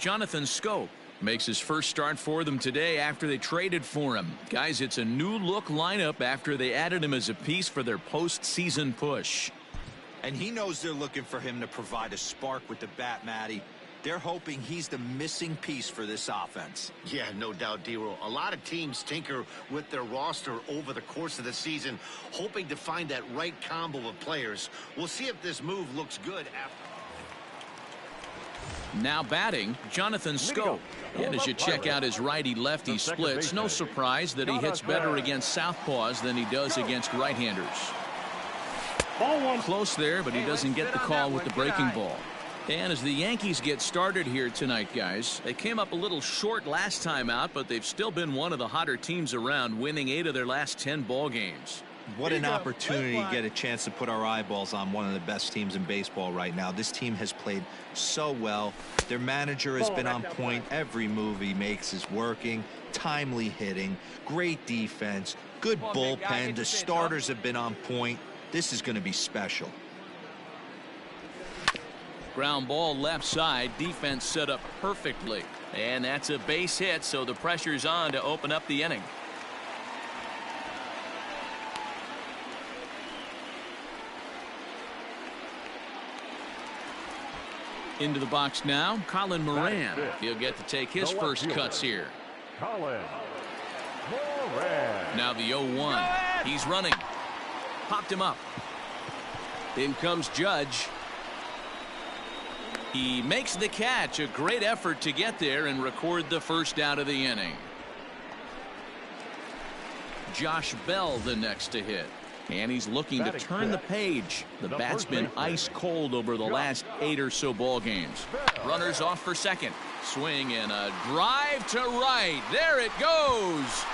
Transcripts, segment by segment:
Jonathan Scope makes his first start for them today after they traded for him. Guys, it's a new look lineup after they added him as a piece for their postseason push. And he knows they're looking for him to provide a spark with the bat, Matty. They're hoping he's the missing piece for this offense. Yeah, no doubt, D-Roll. A lot of teams tinker with their roster over the course of the season, hoping to find that right combo of players. We'll see if this move looks good after. Now batting, Jonathan Scope. And as you check out his righty-lefty splits, no surprise that he hits better against southpaws than he does against right-handers. Close there, but he doesn't get the call with the breaking ball. And as the Yankees get started here tonight, guys, they came up a little short last time out, but they've still been one of the hotter teams around, winning 8 of their last 10 ball games. What an opportunity to get a chance to put our eyeballs on one of the best teams in baseball right now. This team has played so well. Their manager has been on point. Every move he makes is working. Timely hitting, great defense, good bullpen. The starters have been on point. This is going to be special. Ground ball left side, defense set up perfectly. And that's a base hit, so the pressure's on to open up the inning. Into the box now, Colin Moran. He'll get to take his first cuts here. Colin Moran. Now the 0-1. He's running. Popped him up. In comes Judge. He makes the catch. A great effort to get there and record the first out of the inning. Josh Bell the next to hit. And he's looking to turn the page. The bat's been ice cold over the last 8 or so ball games. Runners off for second. Swing and a drive to right. There it goes.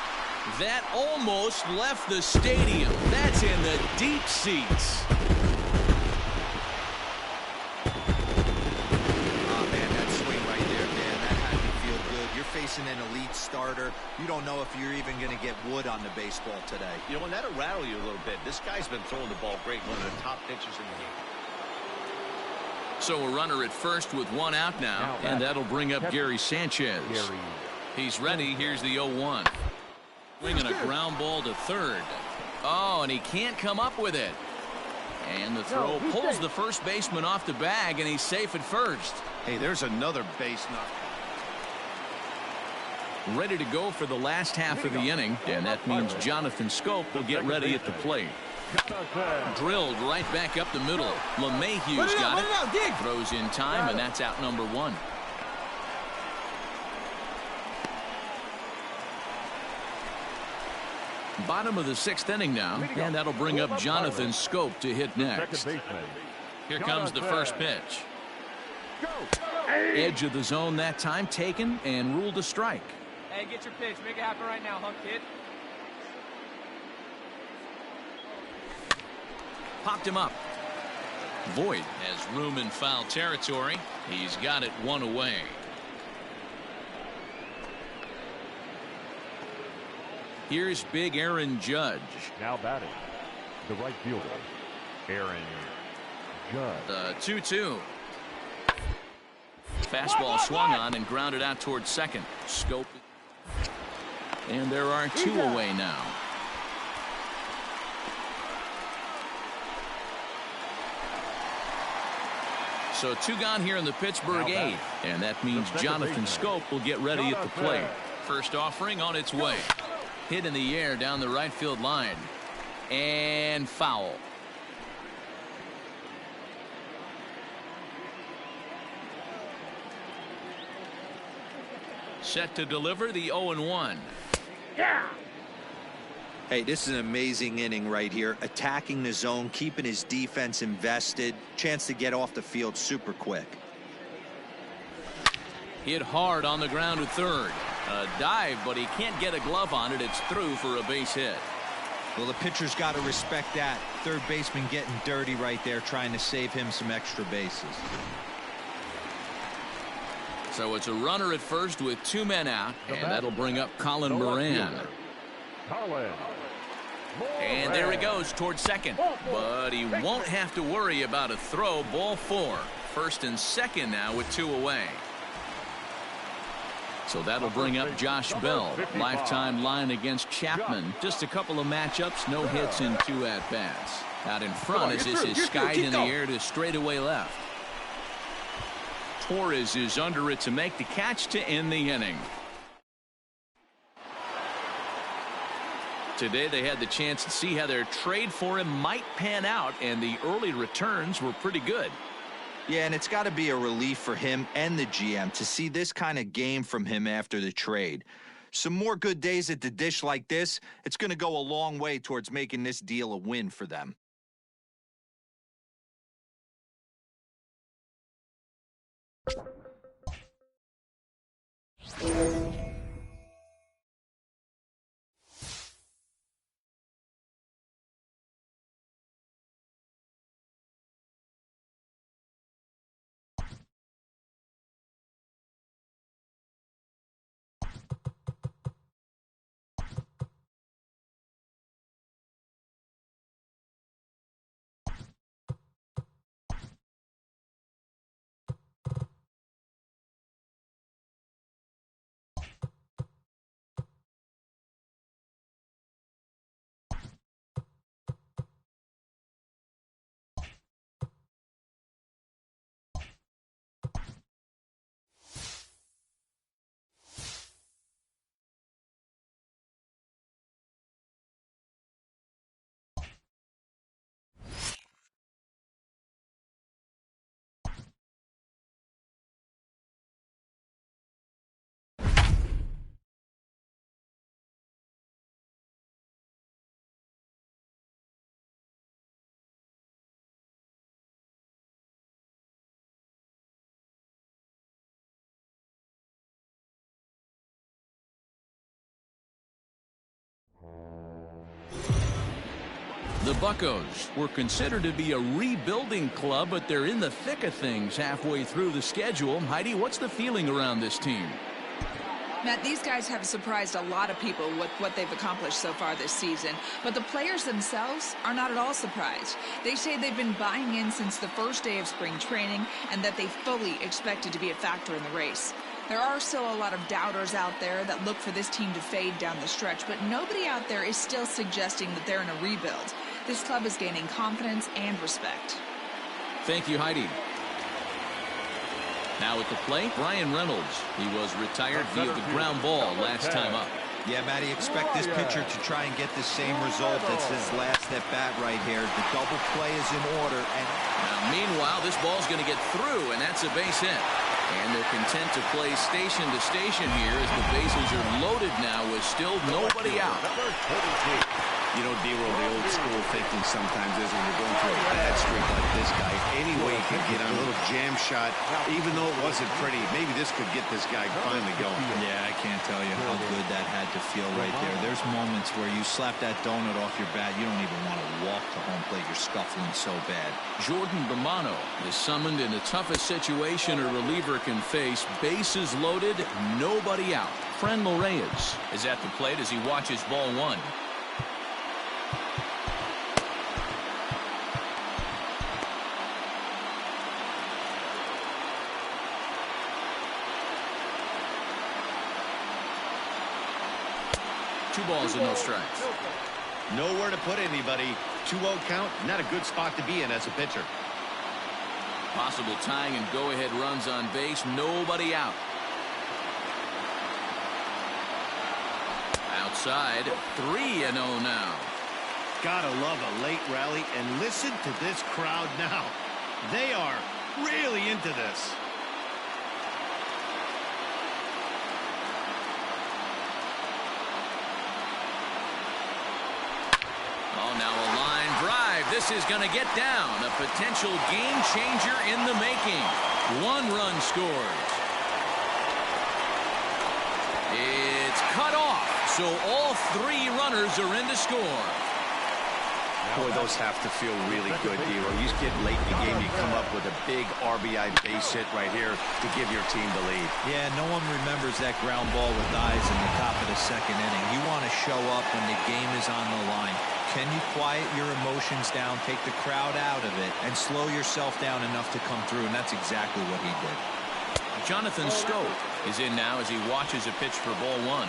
That almost left the stadium. That's in the deep seats. Facing an elite starter, you don't know if you're even going to get wood on the baseball today. You know, and that'll rattle you a little bit. This guy's been throwing the ball great, one of the top pitchers in the game. So a runner at first with 1 out now, and that'll bring up Gary Sanchez. He's ready. Here's the 0-1. Swinging a ground ball to third. Oh, and he can't come up with it. And the throw pulls the first baseman off the bag, and he's safe at first. Hey, there's another base knock. Ready to go for the last half of the inning, and that means Jonathan Scope will get ready at the plate. Drilled right back up the middle. LeMahieu's got it. Throws in time, and that's out number 1. Bottom of the 6th inning now, and that'll bring up Jonathan Scope to hit next. Here comes the first pitch. Edge of the zone that time taken and ruled a strike. Hey, get your pitch. Make it happen right now, hunk kid. Popped him up. Voit has room in foul territory. He's got it 1 away. Here's big Aaron Judge. Now batting, the right fielder, Aaron Judge. 2-2. Fastball swung on and grounded out towards second. Scope. And there are 2 away now. So 2 gone here in the Pittsburgh 8th. And that means Jonathan Scope will get ready at the plate. First offering on its way. Hit in the air down the right field line. And foul. Set to deliver the 0-1. Yeah. Hey, this is an amazing inning right here. Attacking the zone, keeping his defense invested. Chance to get off the field super quick. Hit hard on the ground to third. A dive, but he can't get a glove on it. It's through for a base hit. Well, the pitcher's got to respect that. Third baseman getting dirty right there, trying to save him some extra bases. So it's a runner at first with 2 men out, and that'll bring up Colin Moran. And there he goes towards second, but he won't have to worry about a throw. Ball 4. First and second now with 2 away. So that'll bring up Josh Bell. Lifetime line against Chapman. Just a couple of matchups, no hits in 2 at-bats. Out in front as this is skied in the air to straightaway left. Torres is under it to make the catch to end the inning. Today they had the chance to see how their trade for him might pan out, and the early returns were pretty good. Yeah, and it's got to be a relief for him and the GM to see this kind of game from him after the trade. Some more good days at the dish like this, it's going to go a long way towards making this deal a win for them. The Buccos were considered to be a rebuilding club, but they're in the thick of things halfway through the schedule. Heidi, what's the feeling around this team? Matt, these guys have surprised a lot of people with what they've accomplished so far this season, but the players themselves are not at all surprised. They say they've been buying in since the first day of spring training and that they fully expected to be a factor in the race. There are still a lot of doubters out there that look for this team to fade down the stretch, but nobody out there is still suggesting that they're in a rebuild. This club is gaining confidence and respect. Thank you, Heidi. Now at the plate, Brian Reynolds. He was retired via the ground ball last time up. Yeah, Matty, expect this pitcher to try and get the same result. That's his last at-bat right here. The double play is in order. And now, meanwhile, this ball's going to get through, and that's a base hit. And they're content to play station to station here as the bases are loaded now with still nobody out. You know, D-Roll, the old school thinking sometimes is when you're going through a bad streak like this guy, any way you can get on a little jam shot, even though it wasn't pretty, maybe this could get this guy finally going. Yeah, I can't tell you how good that had to feel right there. There's moments where you slap that donut off your bat, you don't even want to walk to home plate. You're scuffling so bad. Jordan Romano is summoned in the toughest situation a reliever can face. Bases loaded, nobody out. Franmil Reyes is at the plate as he watches ball one. Two balls and no strikes. Nowhere to put anybody. 2-0 count, not a good spot to be in as a pitcher. Possible tying and go-ahead runs on base. Nobody out. Outside, 3-0 now. Gotta love a late rally, and listen to this crowd now. They are really into this. Oh, now a line drive. This is going to get down. A potential game changer in the making. 1 run scores. It's cut off. So all 3 runners are in to score. Boy, those have to feel really good, D-Roll. You get late in the game, you come up with a big RBI base hit right here to give your team the lead. Yeah, no one remembers that ground ball with eyes in the top of the 2nd inning. You want to show up when the game is on the line. Can you quiet your emotions down, take the crowd out of it, and slow yourself down enough to come through? And that's exactly what he did. Jonathan Stowe is in now as he watches a pitch for ball one.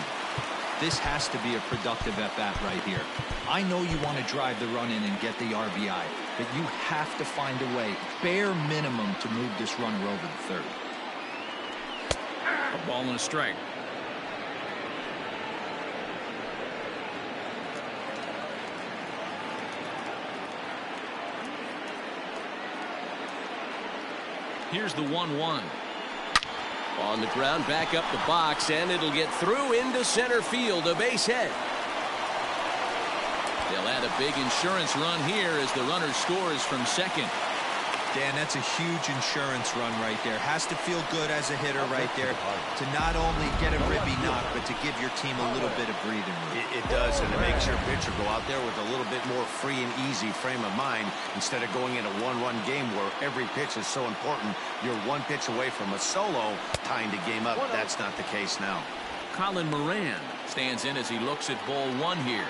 This has to be a productive at-bat right here. I know you want to drive the run in and get the RBI, but you have to find a way, bare minimum, to move this runner over the third. A ball and a strike. Here's the 1-1. On the ground, back up the box, and it'll get through into center field, a base hit. They'll add a big insurance run here as the runner scores from second. Dan, that's a huge insurance run right there. Has to feel good as a hitter right there to not only get a ribby knock, but to give your team a little bit of breathing room. It does, and it makes your pitcher go out there with a little bit more free and easy frame of mind instead of going in a one-run game where every pitch is so important. You're one pitch away from a solo, tying the game up. That's not the case now. Colin Moran stands in as he looks at ball one here.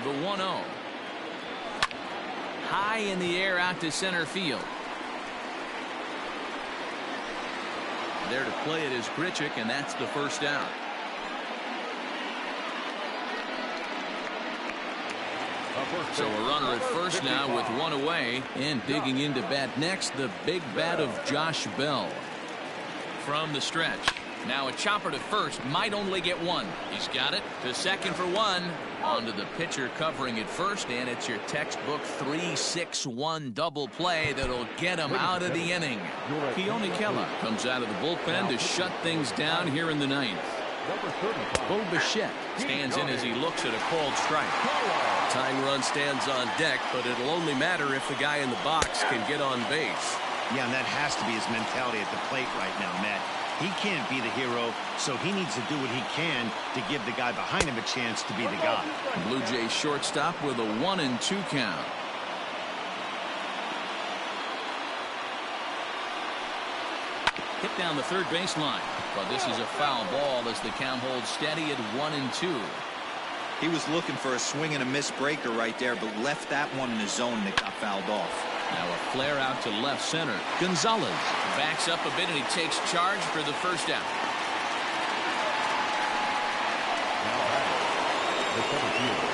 The 1-0. High in the air out to center field. There to play it is Grichuk, and that's the first out. So a runner at first now with one away, and digging in to bat next, the big bat of Josh Bell. From the stretch. Now a chopper to first, might only get one. He's got it to second for one. On to the pitcher covering it first, and it's your textbook 3-6-1 double play that'll get him out of the inning. Keone Kela comes out of the bullpen to shut things down here in the ninth. Bo Bichette stands in as he looks at a called strike. Tying run stands on deck, but it'll only matter if the guy in the box can get on base. Yeah, and that has to be his mentality at the plate right now, Matt. He can't be the hero, so he needs to do what he can to give the guy behind him a chance to be the guy. Blue Jays shortstop with a 1-2 count. Hit down the third baseline, but this is a foul ball as the count holds steady at 1-2. He was looking for a swing and a miss breaker right there, but left that one in the zone that got fouled off. Now a flare out to left center. Gonzalez backs up a bit and he takes charge for the first out.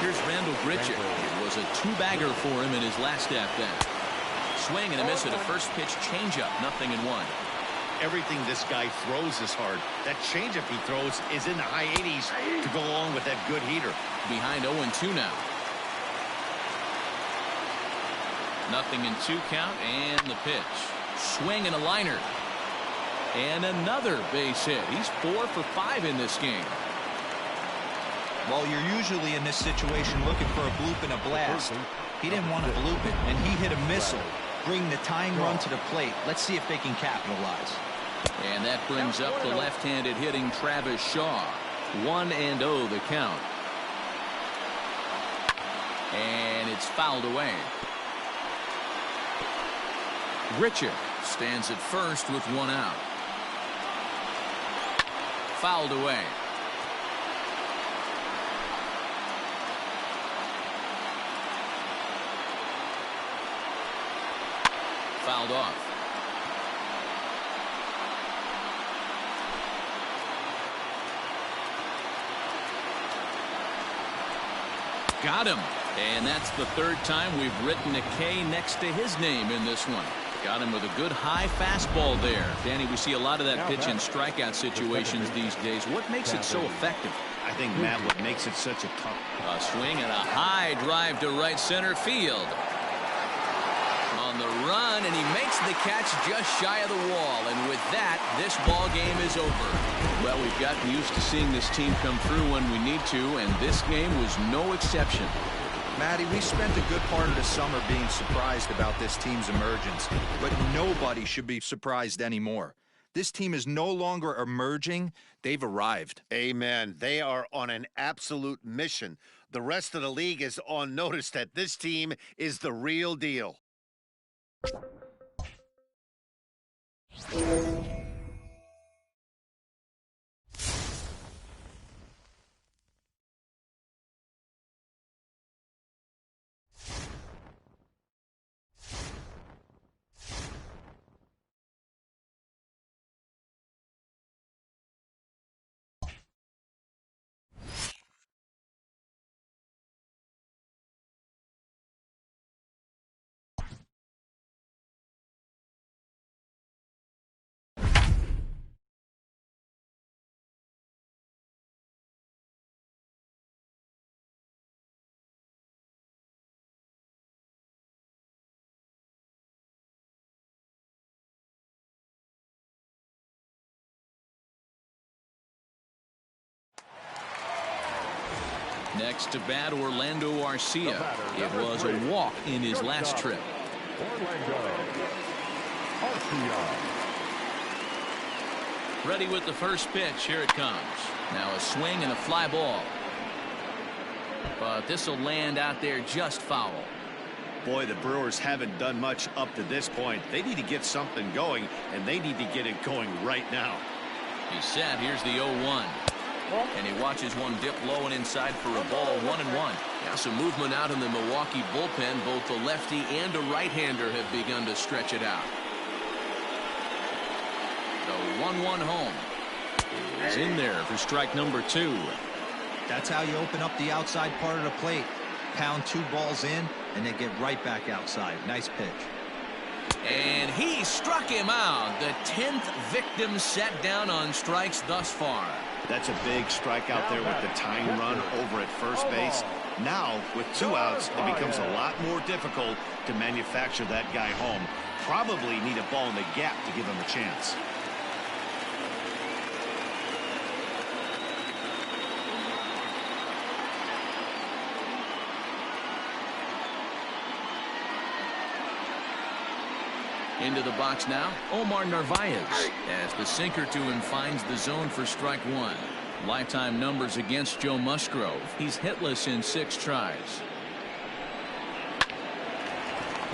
Here's Randall Grichuk. It was a two-bagger for him in his last at-bat. Swing and a miss at a first pitch changeup. 0-1. Everything this guy throws is hard. That changeup he throws is in the high 80s to go along with that good heater. Behind 0-2 now. 0-2 count, and the pitch. Swing and a liner. And another base hit. He's 4 for 5 in this game. Well, you're usually in this situation looking for a bloop and a blast. He didn't want to bloop it, and he hit a missile, bringing the tying run to the plate. Let's see if they can capitalize. And that brings up the left-handed hitting Travis Shaw. 1-0 the count. And it's fouled away. Grichuk stands at first with one out. Fouled away. Fouled off. Got him. And that's the third time we've written a K next to his name in this one. Got him with a good high fastball there. Danny, we see a lot of that pitch in strikeout situations these days. What makes it so effective? I think, Matt, what makes it such a tough... A swing and a high drive to right center field. On the run, and he makes the catch just shy of the wall. And with that, this ball game is over. Well, we've gotten used to seeing this team come through when we need to, and this game was no exception. Matty, we spent a good part of the summer being surprised about this team's emergence, but nobody should be surprised anymore. This team is no longer emerging. They've arrived. Amen. They are on an absolute mission. The rest of the league is on notice that this team is the real deal. Next to bat, Orlando Arcia. It was a walk in his last trip. Orlando Arcia. Ready with the first pitch. Here it comes. Now a swing and a fly ball. But this will land out there just foul. Boy, the Brewers haven't done much up to this point. They need to get something going, and they need to get it going right now. He's set. Here's the 0-1. And he watches one dip low and inside for a ball. 1-1. Now some movement out in the Milwaukee bullpen. Both the lefty and a right-hander have begun to stretch it out. The 1-1 home. He's in there for strike number 2. That's how you open up the outside part of the plate. Pound 2 balls in, and then get right back outside. Nice pitch. And he struck him out. The 10th victim set down on strikes thus far. That's a big strikeout there with the tying run over at first base. Now, with 2 outs, it becomes a lot more difficult to manufacture that guy home. Probably need a ball in the gap to give him a chance. Into the box now, Omar Narvaez, as the sinker to him finds the zone for strike 1. Lifetime numbers against Joe Musgrove. He's hitless in 6 tries.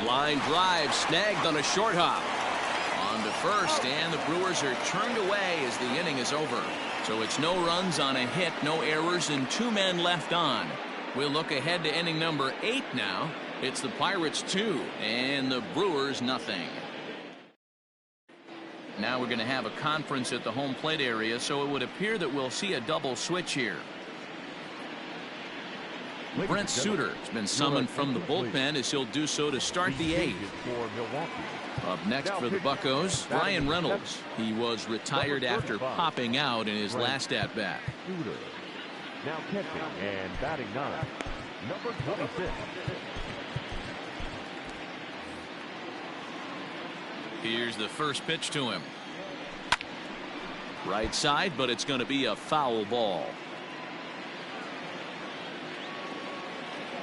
Line drive snagged on a short hop. On to first, and the Brewers are turned away as the inning is over. So it's no runs on a hit, no errors, and 2 men left on. We'll look ahead to inning number 8 now. It's the Pirates 2 and the Brewers nothing. Now we're going to have a conference at the home plate area, so it would appear that we'll see a double switch here. Brent Suter has been summoned from the bullpen as he'll do so to start the 8th. Up next for the Buccos, Ryan Reynolds. He was retired after popping out in his last at-bat. Now catching and batting 9, number 26. Here's the first pitch to him. Right side, but it's going to be a foul ball.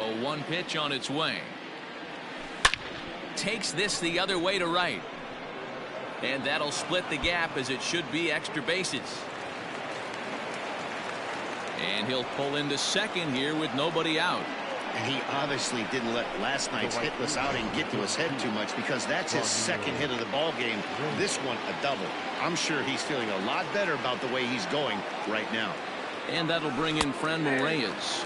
A 1 pitch on its way. Takes this the other way to right. And that'll split the gap as it should be extra bases. And he'll pull into second here with nobody out. And he obviously didn't let last night's hitless outing get to his head too much, because that's his second hit of the ball game. This one a double. I'm sure he's feeling a lot better about the way he's going right now. And that'll bring in Franmil Reyes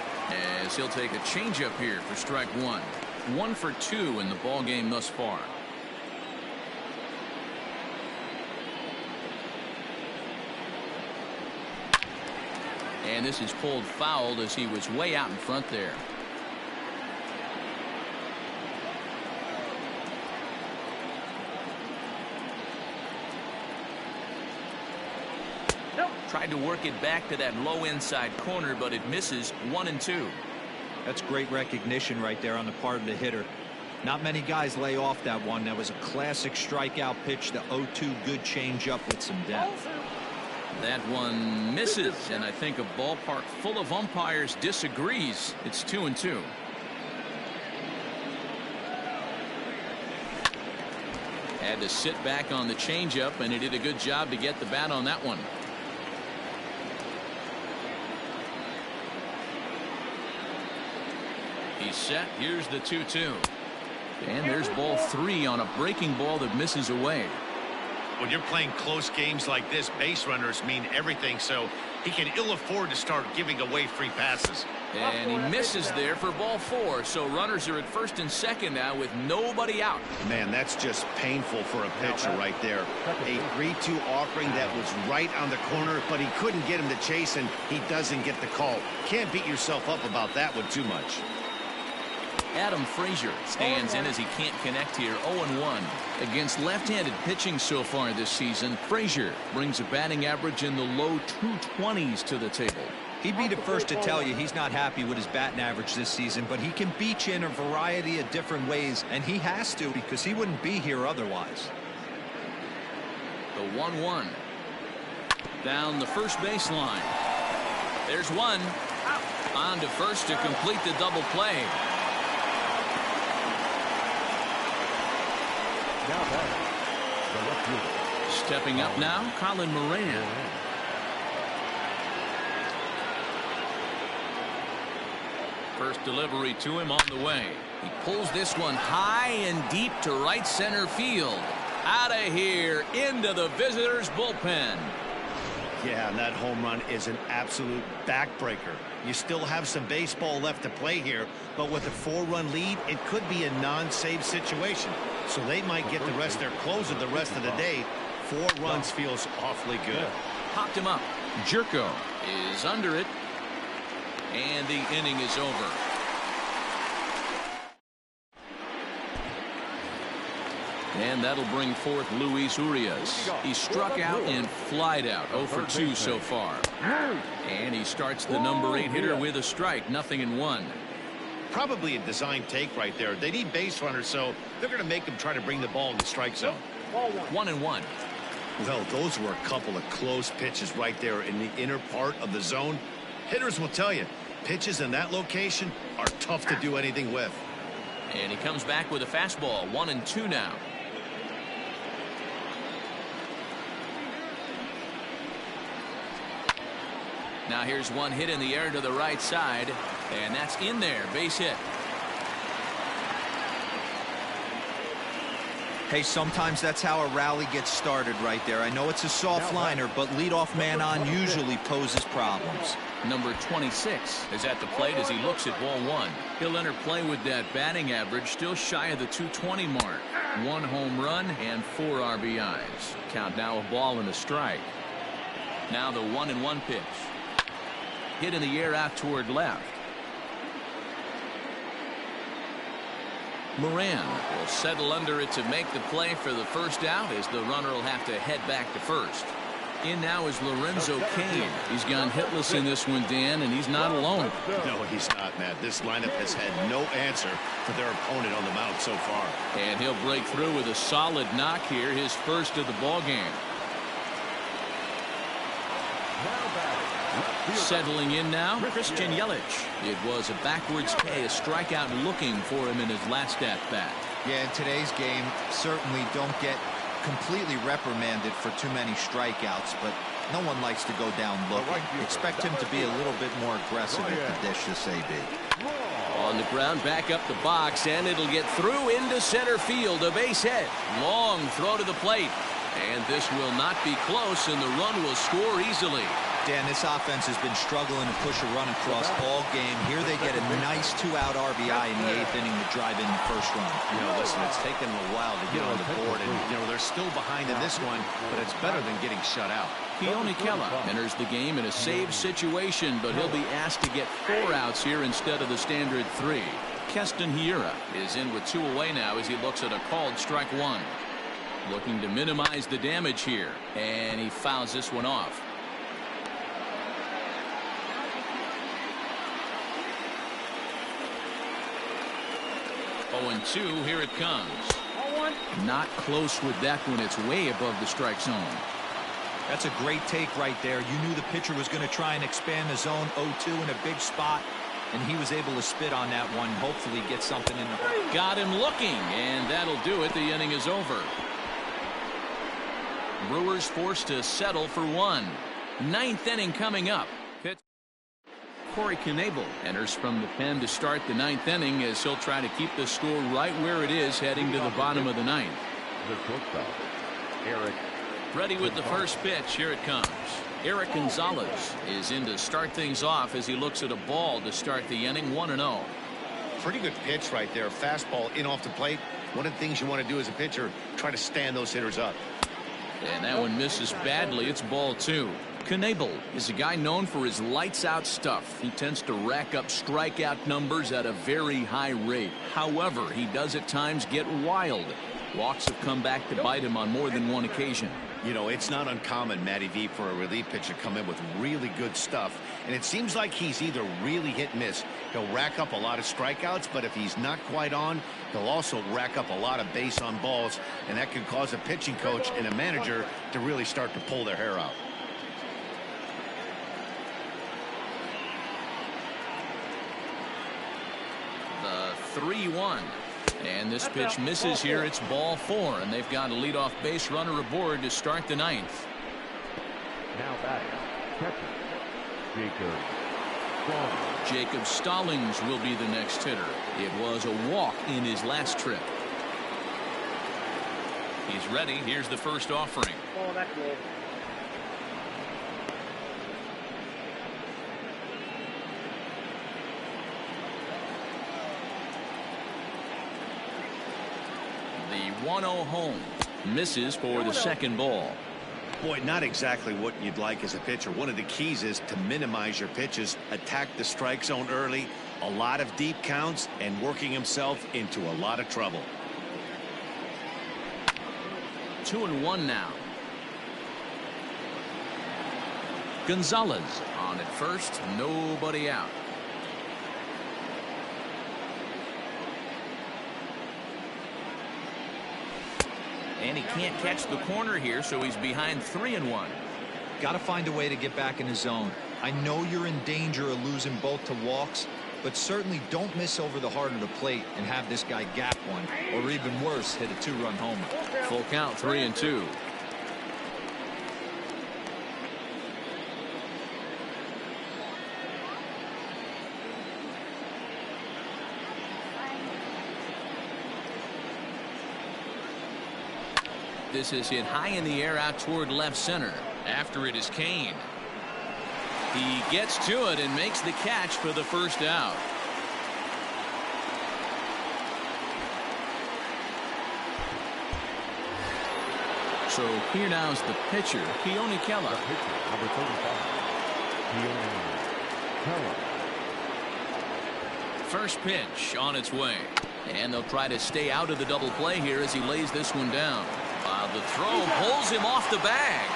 as he'll take a changeup here for strike 1. 1 for 2 in the ball game thus far. And this is pulled foul as he was way out in front there. Tried to work it back to that low inside corner, but it misses. 1-2. That's great recognition right there on the part of the hitter. Not many guys lay off that one. That was a classic strikeout pitch. The 0-2 good changeup with some depth. That one misses, and I think a ballpark full of umpires disagrees. It's 2-2. Had to sit back on the changeup, and he did a good job to get the bat on that one. He's set. Here's the 2-2. And there's ball 3 on a breaking ball that misses away. When you're playing close games like this, base runners mean everything, so he can ill afford to start giving away free passes. And he misses there for ball 4, so runners are at first and second now with nobody out. Man, that's just painful for a pitcher right there. A 3-2 offering that was right on the corner, but he couldn't get him to chase, and he doesn't get the call. Can't beat yourself up about that one too much. Adam Frazier stands in as he can't connect here. 0-1 against left-handed pitching so far this season. Frazier brings a batting average in the low 220s to the table. He'd be the first to tell you he's not happy with his batting average this season, but he can beat you in a variety of different ways, and he has to, because he wouldn't be here otherwise. The 1-1 down the first baseline. There's one On to first to complete the double play. Now batting, the left fielder. Stepping up now, Colin Moran. First delivery to him on the way. He pulls this one high and deep to right center field. Out of here, into the visitors' bullpen. Yeah, and that home run is an absolute backbreaker. You still have some baseball left to play here, but with a 4-run lead, it could be a non-save situation. So they might get the rest of their closer the rest of the day. 4 runs feels awfully good. Popped him up. Jerko is under it. And the inning is over. And that'll bring forth Luis Urias. He struck out and flied out. 0 for 2 so far. And he starts the number 8 hitter with a strike. 0-1. Probably a design take right there. They need base runners, so they're going to make them try to bring the ball in the strike zone. 1-1. Well, those were a couple of close pitches right there in the inner part of the zone. Hitters will tell you, pitches in that location are tough to do anything with. And he comes back with a fastball. 1-2 now. Now here's one hit in the air to the right side, and that's in there. Base hit. Hey, sometimes that's how a rally gets started right there. I know it's a soft liner, but leadoff man on usually poses problems. Number 26 is at the plate as he looks at ball 1. He'll enter play with that batting average still shy of the 220 mark. 1 home run and 4 RBIs. Count now a ball and a strike. Now the 1-1 pitch. Hit in the air out toward left. Moran will settle under it to make the play for the first out as the runner will have to head back to first. In now is Lorenzo Cain. He's gone hitless in this one, Dan, and he's not alone. No, he's not, Matt. This lineup has had no answer to their opponent on the mound so far. And he'll break through with a solid knock here, his first of the ball game. Settling in now, Christian Yelich. It was a backwards K, a strikeout looking for him in his last at-bat. Yeah, in today's game, certainly don't get completely reprimanded for too many strikeouts, but no one likes to go down looking. Expect him to be a little bit more aggressive at the dish this AB. On the ground, back up the box, and it'll get through into center field. A base hit. Long throw to the plate. And this will not be close, and the run will score easily. Dan, this offense has been struggling to push a run across all game. Here they get a nice 2-out RBI in the 8th inning to drive in the first run. You know, listen, it's taken them a while to get on the board, and, you know, they're still behind in this one, but it's better than getting shut out. Keone Kela enters the game in a save situation, but he'll be asked to get 4 outs here instead of the standard 3. Keston Hiura is in with 2 away now as he looks at a called strike 1. Looking to minimize the damage here, and he fouls this one off. Oh, 2, here it comes. Not close with that one. It's way above the strike zone. That's a great take right there. You knew the pitcher was going to try and expand the zone. 0-2 in a big spot, and he was able to spit on that one. Hopefully get something in the... Got him looking, and that'll do it. The inning is over. Brewers forced to settle for 1. 9th inning coming up. Pitch. Corey Knebel enters from the pen to start the 9th inning as he'll try to keep the score right where it is heading to the bottom of the 9th. The shortstop, Eric. Ready with the first pitch. Here it comes. Eric Gonzalez is in to start things off as he looks at a ball to start the inning. 1-0. Pretty good pitch right there. Fastball in off the plate. One of the things you want to do as a pitcher, try to stand those hitters up. And that one misses badly. It's ball 2. Knebel is a guy known for his lights-out stuff. He tends to rack up strikeout numbers at a very high rate. However, he does at times get wild. Walks have come back to bite him on more than one occasion. You know, it's not uncommon, Matty V, for a relief pitcher to come in with really good stuff. And it seems like he's either really hit and miss. He'll rack up a lot of strikeouts, but if he's not quite on, he'll also rack up a lot of base on balls. And that can cause a pitching coach and a manager to really start to pull their hair out. 3-1. And this pitch misses here. It's ball 4, and they've got a leadoff base runner aboard to start the 9th. Now batting, catcher, Jacob Stallings will be the next hitter. It was a walk in his last trip. He's ready. Here's the first offering. Oh, that's good. The 1-0 home misses for the second ball. Boy, not exactly what you'd like as a pitcher. One of the keys is to minimize your pitches, attack the strike zone early, a lot of deep counts, and working himself into a lot of trouble. 2-1 now. Gonzalez on at first, nobody out. And he can't catch the corner here, so he's behind 3-1. Got to find a way to get back in the zone. I know you're in danger of losing both to walks, but certainly don't miss over the heart of the plate and have this guy gap one, or even worse, hit a 2-run homer. Full count, 3-2. This is hit high in the air out toward left center. After it is Kane. He gets to it and makes the catch for the first out. So here now is the pitcher, Keone Keller. number 35, Keone Keller. First pitch on its way. And they'll try to stay out of the double play here as he lays this one down. The throw pulls him off the bag.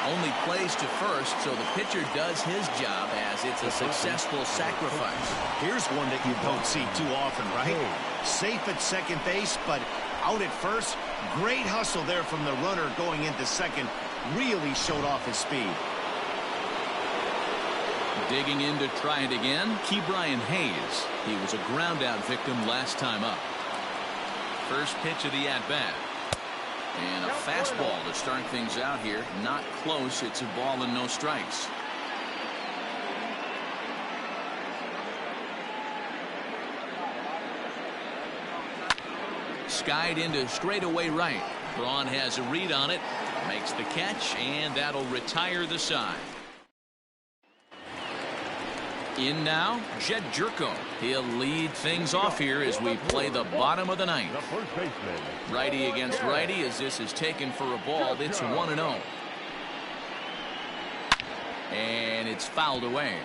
Only plays to first, so the pitcher does his job as it's a successful sacrifice. Here's one that you don't see too often, right? Safe at second base, but out at first. Great hustle there from the runner going into second. Really showed off his speed. Digging in to try it again, Ke'Bryan Hayes. He was a ground out victim last time up. First pitch of the at-bat. And a fastball to start things out here. Not close. It's a ball and no strikes. Skied into straightaway right. Braun has a read on it. Makes the catch, and that'll retire the side. In now, Jed Jerko. He'll lead things off here as we play the bottom of the 9th. The first baseman. Righty against righty as this is taken for a ball. It's 1-0. And it's fouled away.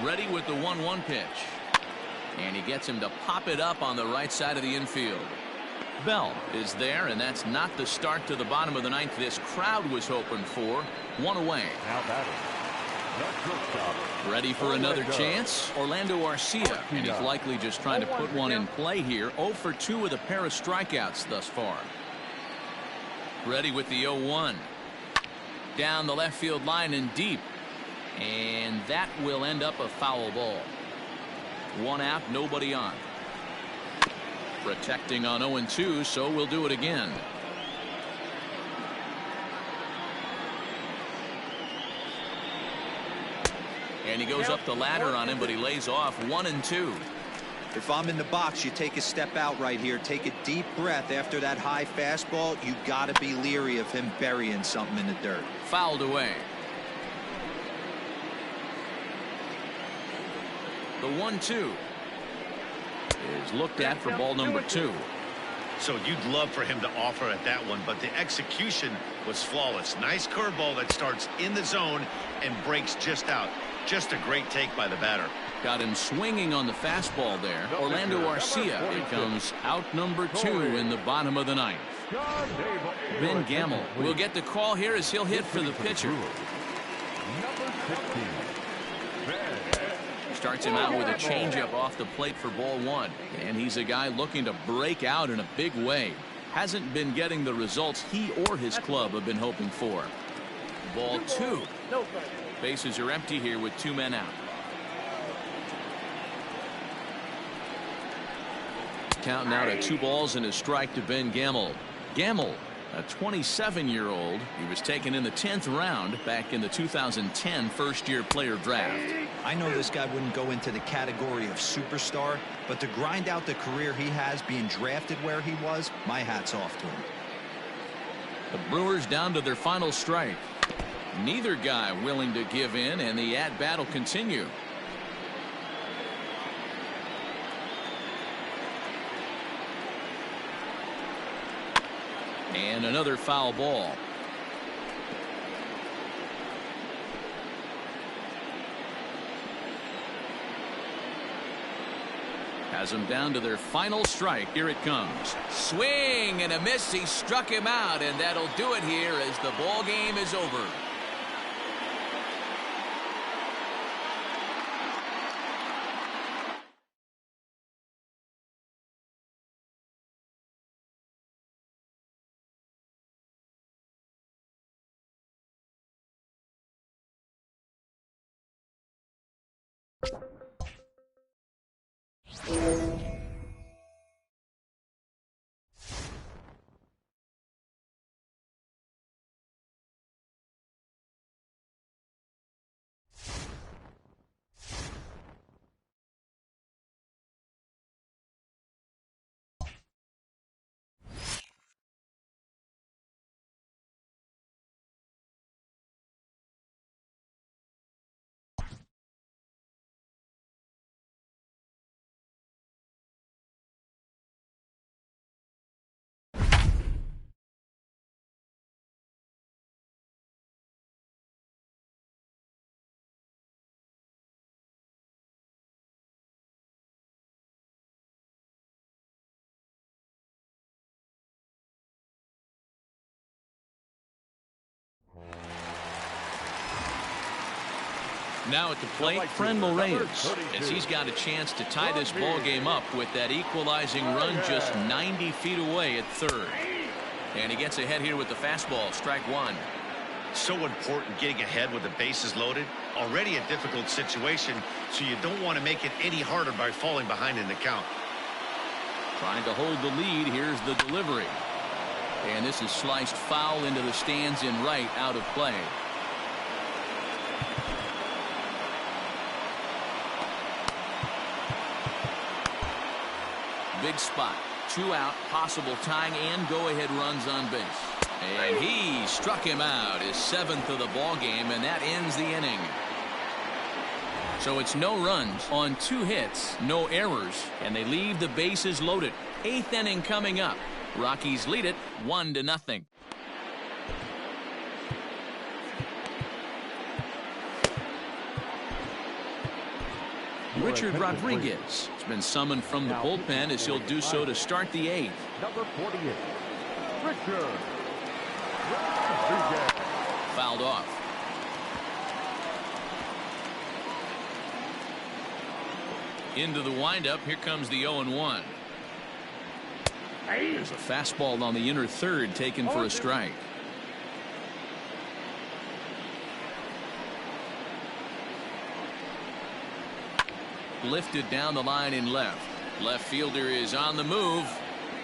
Ready with the 1-1 pitch. And he gets him to pop it up on the right side of the infield. Bell is there, and that's not the start to the bottom of the 9th this crowd was hoping for. One away. Now batting, the shortstop. Ready for another chance. Orlando Arcia, and he's likely just trying to put one in play here. 0 for 2 with a pair of strikeouts thus far. Ready with the 0-1. Down the left field line and deep. And that will end up a foul ball. One out, nobody on. Protecting on 0-2, so we'll do it again. And he goes up the ladder on him, but he lays off 1-2. If I'm in the box, you take a step out right here. Take a deep breath after that high fastball. You got to be leery of him burying something in the dirt. Fouled away. The 1-2 is looked at for ball number 2. So you'd love for him to offer at that one, but the execution was flawless. Nice curveball that starts in the zone and breaks just out. Just a great take by the batter. Got him swinging on the fastball there. Orlando Arcia becomes out number 2 in the bottom of the 9th. Ben Gamble will get the call here as he'll hit for the pitcher. Number 16. Starts him out with a changeup off the plate for ball 1. And he's a guy looking to break out in a big way. Hasn't been getting the results he or his club have been hoping for. Ball 2. Bases are empty here with 2 men out. Count now to 2 balls and a strike to Ben Gamel. Gamel, a 27-year-old. He was taken in the 10th round back in the 2010 first-year player draft. I know this guy wouldn't go into the category of superstar, but to grind out the career he has being drafted where he was, my hat's off to him. The Brewers down to their final strike. Neither guy willing to give in, and the at-bat will continue. And another foul ball. Has them down to their final strike. Here it comes. Swing and a miss. He struck him out, and that'll do it here as the ball game is over. Now at the plate, Frenmel Reyes, as he's got a chance to tie this ball game up with that equalizing run just 90 feet away at third. And he gets ahead here with the fastball. Strike one. So important getting ahead with the bases loaded. Already a difficult situation, so you don't want to make it any harder by falling behind in the count. Trying to hold the lead. Here's the delivery. And this is sliced foul into the stands in right, out of play. Big spot. 2 out, possible tying and go-ahead runs on base. And he struck him out, his 7th of the ball game, and that ends the inning. So it's no runs on 2 hits, no errors, and they leave the bases loaded. 8th inning coming up. Rockies lead it 1-0. Richard Rodriguez has been summoned from the bullpen as he'll do so to start the 8th. Number 48, Richard Rodriguez. Fouled off. Into the windup. Here comes the 0-1. There's a fastball on the inner third taken for a strike. Lifted down the line in left. Left fielder is on the move,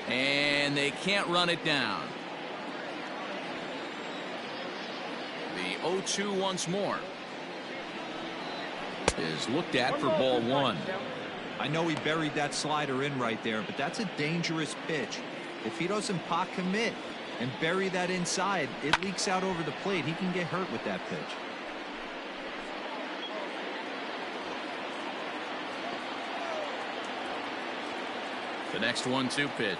and they can't run it down. The 0-2 once more is looked at for ball one. I know he buried that slider in right there, but that's a dangerous pitch. If he doesn't pot commit and bury that inside, it leaks out over the plate. He can get hurt with that pitch. The next 1-2 pitch.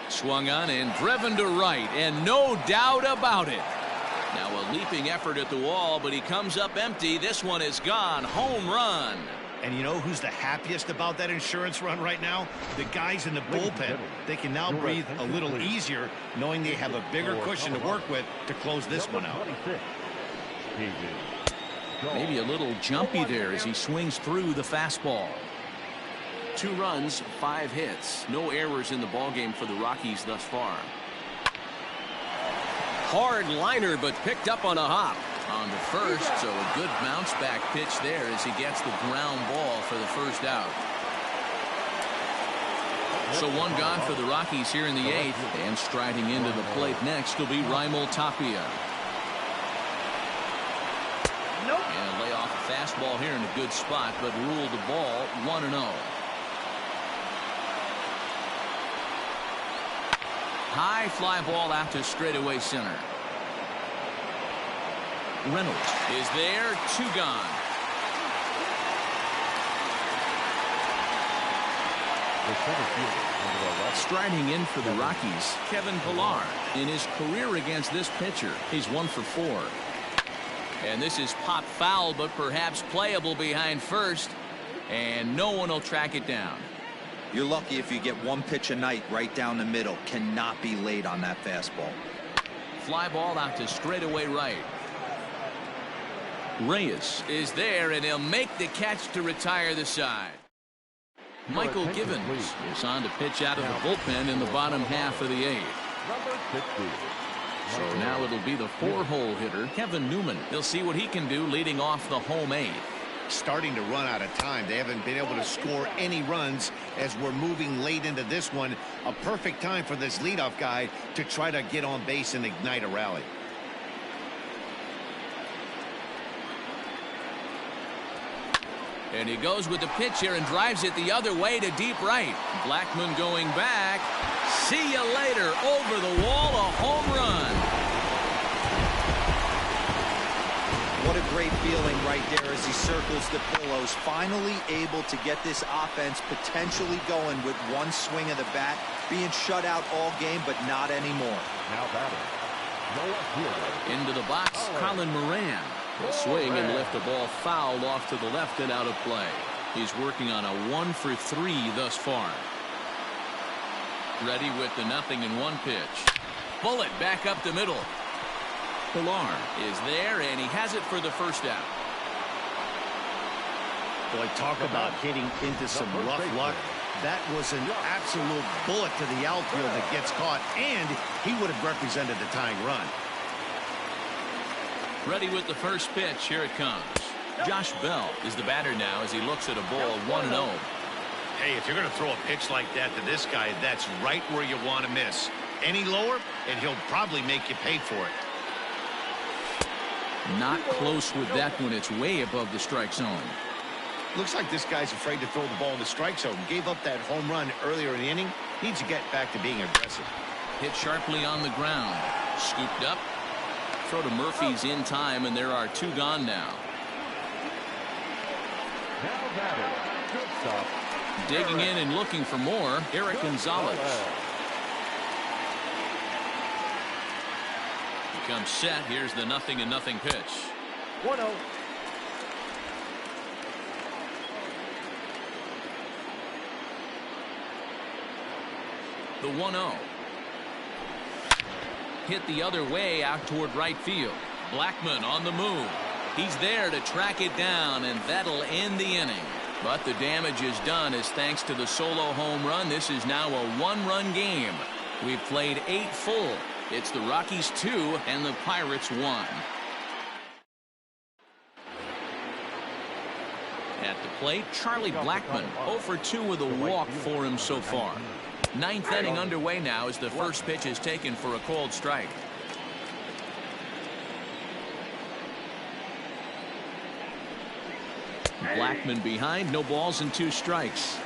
Swung on and driven to right, and no doubt about it. Now a leaping effort at the wall, but he comes up empty. This one is gone. Home run. And you know who's the happiest about that insurance run right now? The guys in the bullpen. They can now breathe a little easier knowing they have a bigger cushion to work with to close this one out. Maybe a little jumpy there as he swings through the fastball. 2 runs, 5 hits. No errors in the ballgame for the Rockies thus far. Hard liner, but picked up on a hop. On the first, so a good bounce back pitch there as he gets the ground ball for the first out. So 1 gone for the Rockies here in the 8th, and striding into the plate next will be Raimel Tapia. And lay off a fastball here in a good spot, but ruled the ball 1-0. High fly ball out to straightaway center. Reynolds is there, 2 gone. Striding in for the Rockies, Kevin Pillar. In his career against this pitcher, he's 1 for 4. And this is pop foul, but perhaps playable behind first. And no one will track it down. You're lucky if you get 1 pitch a night right down the middle. Cannot be late on that fastball. Fly ball out to straightaway right. Reyes is there, and he'll make the catch to retire the side. Michael Givens is on to pitch out of the bullpen in the bottom half of the 8th. So now it'll be the 4-hole hitter, Kevin Newman. He'll see what he can do leading off the home 8th. Starting to run out of time. They haven't been able to score any runs as we're moving late into this one. A perfect time for this leadoff guy to try to get on base and ignite a rally. And he goes with the pitch here and drives it the other way to deep right. Blackmon going back. See you later. Over the wall, a home run. What a great feeling right there as he circles the pillows. Finally able to get this offense potentially going with 1 swing of the bat. Being shut out all game, but not anymore. Now batting. Into the box, Colin Moran. He'll swing and lift the ball foul off to the left and out of play. He's working on a 1 for 3 thus far. Ready with the 0-1 pitch. Bullet back up the middle. Pillar is there, and he has it for the first out. Boy, talk about hitting into some rough luck. That was an absolute bullet to the outfield that gets caught, and he would have represented the tying run. Ready with the first pitch. Here it comes. Josh Bell is the batter now as he looks at a ball 1-0. Hey, if you're going to throw a pitch like that to this guy, that's right where you want to miss. Any lower, and he'll probably make you pay for it. Not close with that one. It's way above the strike zone. Looks like this guy's afraid to throw the ball in the strike zone. Gave up that home run earlier in the inning. Needs to get back to being aggressive. Hit sharply on the ground. Scooped up. Throw to Murphy's in time, and there are 2 gone now. Digging in and looking for more, Eric Gonzalez. Becomes set. Here's the 0-0 pitch. 1-0. The 1-0. Hit the other way out toward right field. Blackmon on the move. He's there to track it down, and that'll end the inning. But the damage is done as thanks to the solo home run, this is now a 1-run game. We've played 8 full. It's the Rockies 2 and the Pirates 1. At the plate, Charlie Blackmon 0 for 2 with a walk for him so far. 9th inning underway now as the first pitch is taken for a called strike. Blackmon behind, no balls and 2 strikes.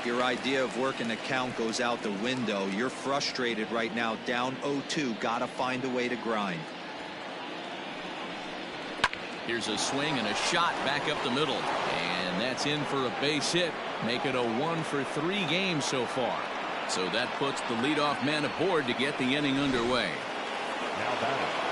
Your idea of working the count goes out the window. You're frustrated right now, down 0-2. Got to find a way to grind. Here's a swing and a shot back up the middle. And that's in for a base hit. Make it a 1 for 3 game so far. So that puts the leadoff man aboard to get the inning underway. Now batting.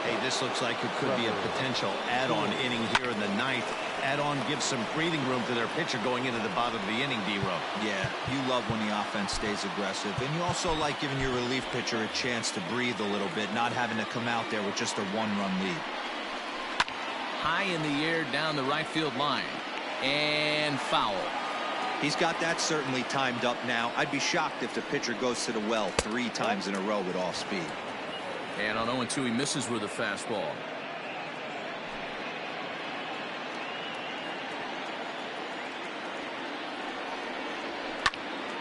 Hey, this looks like it could be a potential add-on inning here in the 9th. Add-on gives some breathing room to their pitcher going into the bottom of the inning, D-Row. Yeah, you love when the offense stays aggressive. And you also like giving your relief pitcher a chance to breathe a little bit, not having to come out there with just a 1-run lead. High in the air down the right field line. And foul. He's got that certainly timed up now. I'd be shocked if the pitcher goes to the well 3 times in a row with off speed. And on 0-2, he misses with a fastball.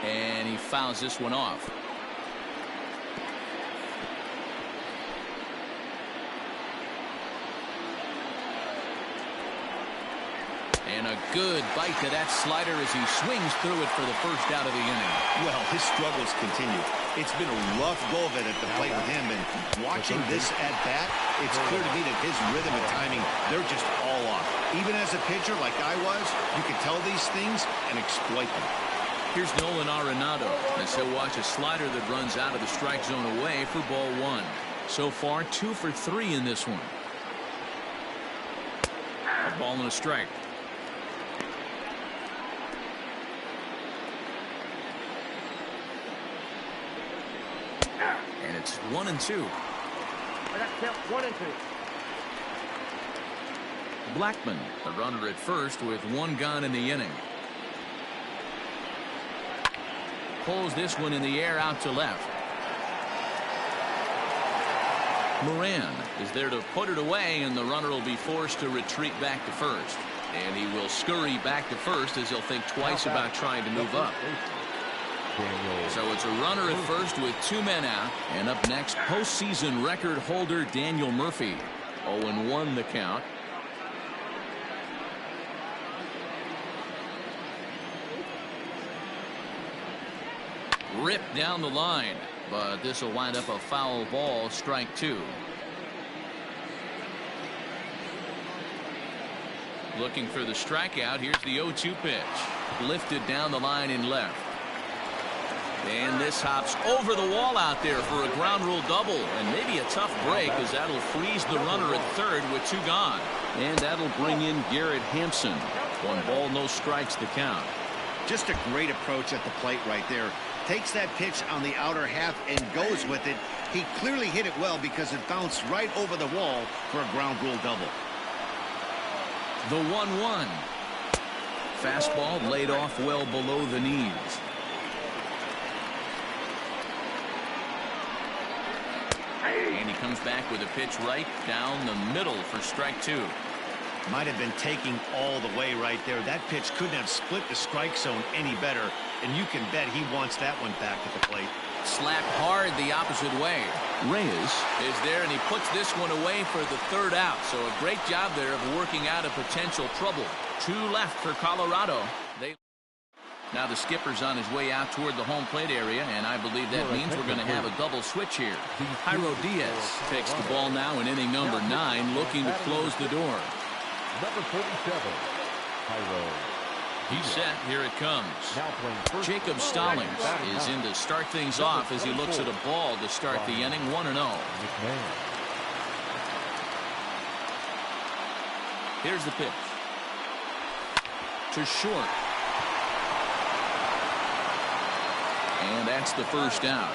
And he fouls this one off. And a good bite to that slider as he swings through it for the first out of the inning. Well, his struggles continue. It's been a rough go of it at the plate with him, and watching this at bat, it's clear to me that his rhythm and timing, they're just all off. Even as a pitcher like I was, you can tell these things and exploit them. Here's Nolan Arenado as he'll watch a slider that runs out of the strike zone away for ball 1. So far, 2 for 3 in this one. A ball and a strike. And it's 1-2. I got count 1 and 2. Blackman, the runner at first with 1 gone in the inning. Pulls this one in the air out to left. Moran is there to put it away, and the runner will be forced to retreat back to first. And he will scurry back to first as he'll think twice about trying to move up. So it's a runner at first with 2 men out. And up next, postseason record holder Daniel Murphy. 0-1 the count. Ripped down the line, but this will wind up a foul ball, strike 2. Looking for the strikeout. Here's the 0-2 pitch. Lifted down the line in left. And this hops over the wall out there for a ground rule double, and maybe a tough break as that'll freeze the runner at third with 2 gone. And that'll bring in Garrett Hampson. 1 ball, no strikes the count. Just a great approach at the plate right there. Takes that pitch on the outer half and goes with it. He clearly hit it well because it bounced right over the wall for a ground rule double. The 1-1. Fastball laid off well below the knees. And he comes back with a pitch right down the middle for strike 2. Might have been taking all the way right there. That pitch couldn't have split the strike zone any better, and you can bet he wants that one back at the plate. Slapped hard the opposite way. Reyes is there, and he puts this one away for the 3rd out. So a great job there of working out a potential trouble. 2 left for Colorado. Now the skipper's on his way out toward the home plate area, and I believe that means we're going to have a double switch here. Jairo Diaz takes the ball now in inning number 9, looking to close the door. Number 47, Jairo. He's set. Here it comes. Jacob Stallings is in to start things off as he looks at a ball to start the inning. 1-0. Here's the pitch. To short. And that's the first out.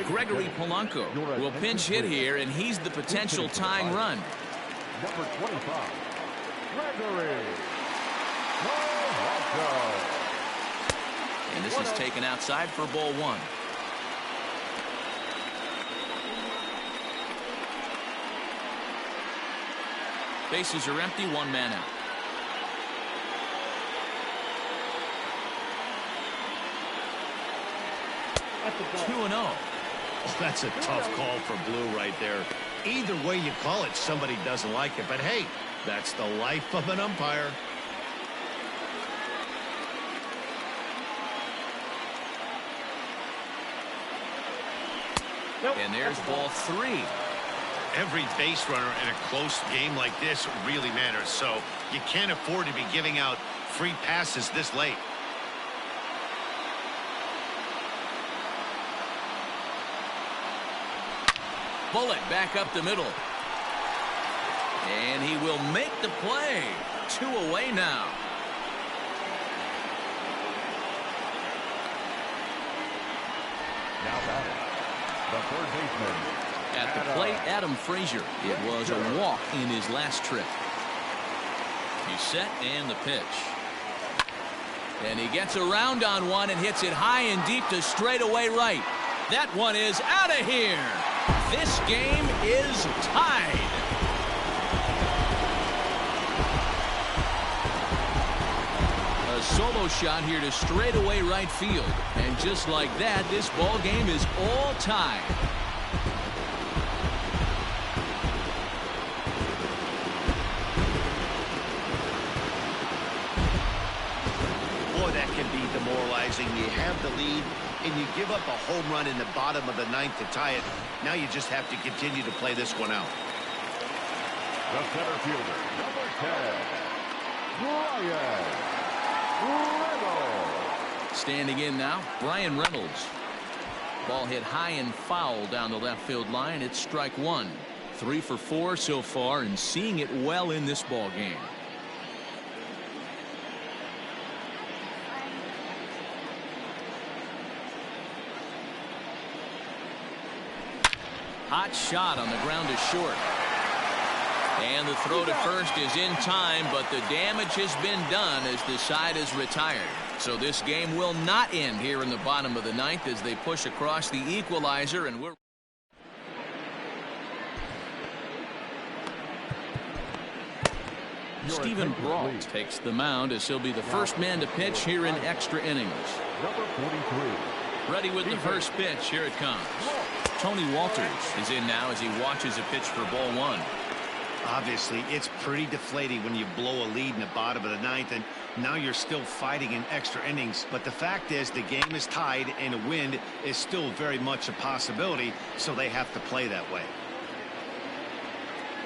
Gregory Polanco will pinch hit here, and he's the potential tying run. Number 25, Gregory Polanco. And this is taken outside for ball 1. Bases are empty, 1 man out. That's 2-0. Oh, that's a tough call for Blue right there. Either way you call it, somebody doesn't like it. But hey, that's the life of an umpire. And there's ball 3. Every base runner in a close game like this really matters. So you can't afford to be giving out free passes this late. Bullet back up the middle. And he will make the play. 2 away now. Now batting, the third baseman. At the plate, Adam Frazier. It was a walk in his last trip. He's set and the pitch. And he gets around on one and hits it high and deep to straightaway right. That one is out of here. This game is tied. A solo shot here to straightaway right field. And just like that, this ball game is all tied. That can be demoralizing. You have the lead and you give up a home run in the bottom of the ninth to tie it. Now you just have to continue to play this one out. The center fielder, number 10, Brian Reynolds. Standing in now, Brian Reynolds. Ball hit high and foul down the left field line. It's strike one. 3 for 4 so far and seeing it well in this ball game. Hot shot on the ground is short. And the throw to first is in time, but the damage has been done as the side is retired. So this game will not end here in the bottom of the ninth as they push across the equalizer, and we're Stephen Brault takes the mound as he'll be the first man to pitch here in extra innings. Number 43. Ready with the first pitch. Here it comes. Tony Walters is in now as he watches a pitch for ball one. Obviously, it's pretty deflating when you blow a lead in the bottom of the ninth, and now you're still fighting in extra innings. But the fact is, the game is tied, and a win is still very much a possibility, so they have to play that way.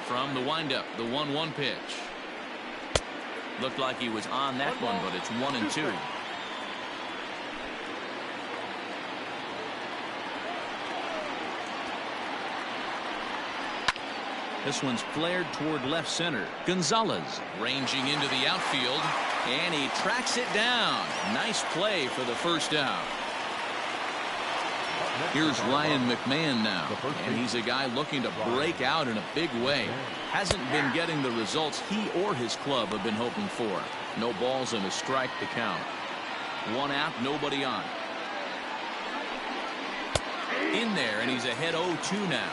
From the windup, the 1-1 pitch. Looked like he was on that one, but it's 1-2. This one's flared toward left center. Gonzalez ranging into the outfield, and he tracks it down. Nice play for the first out. Here's Ryan McMahon now, and he's a guy looking to break out in a big way. Hasn't been getting the results he or his club have been hoping for. No balls and a strike to count. 1 out, nobody on. In there, and he's ahead 0-2 now.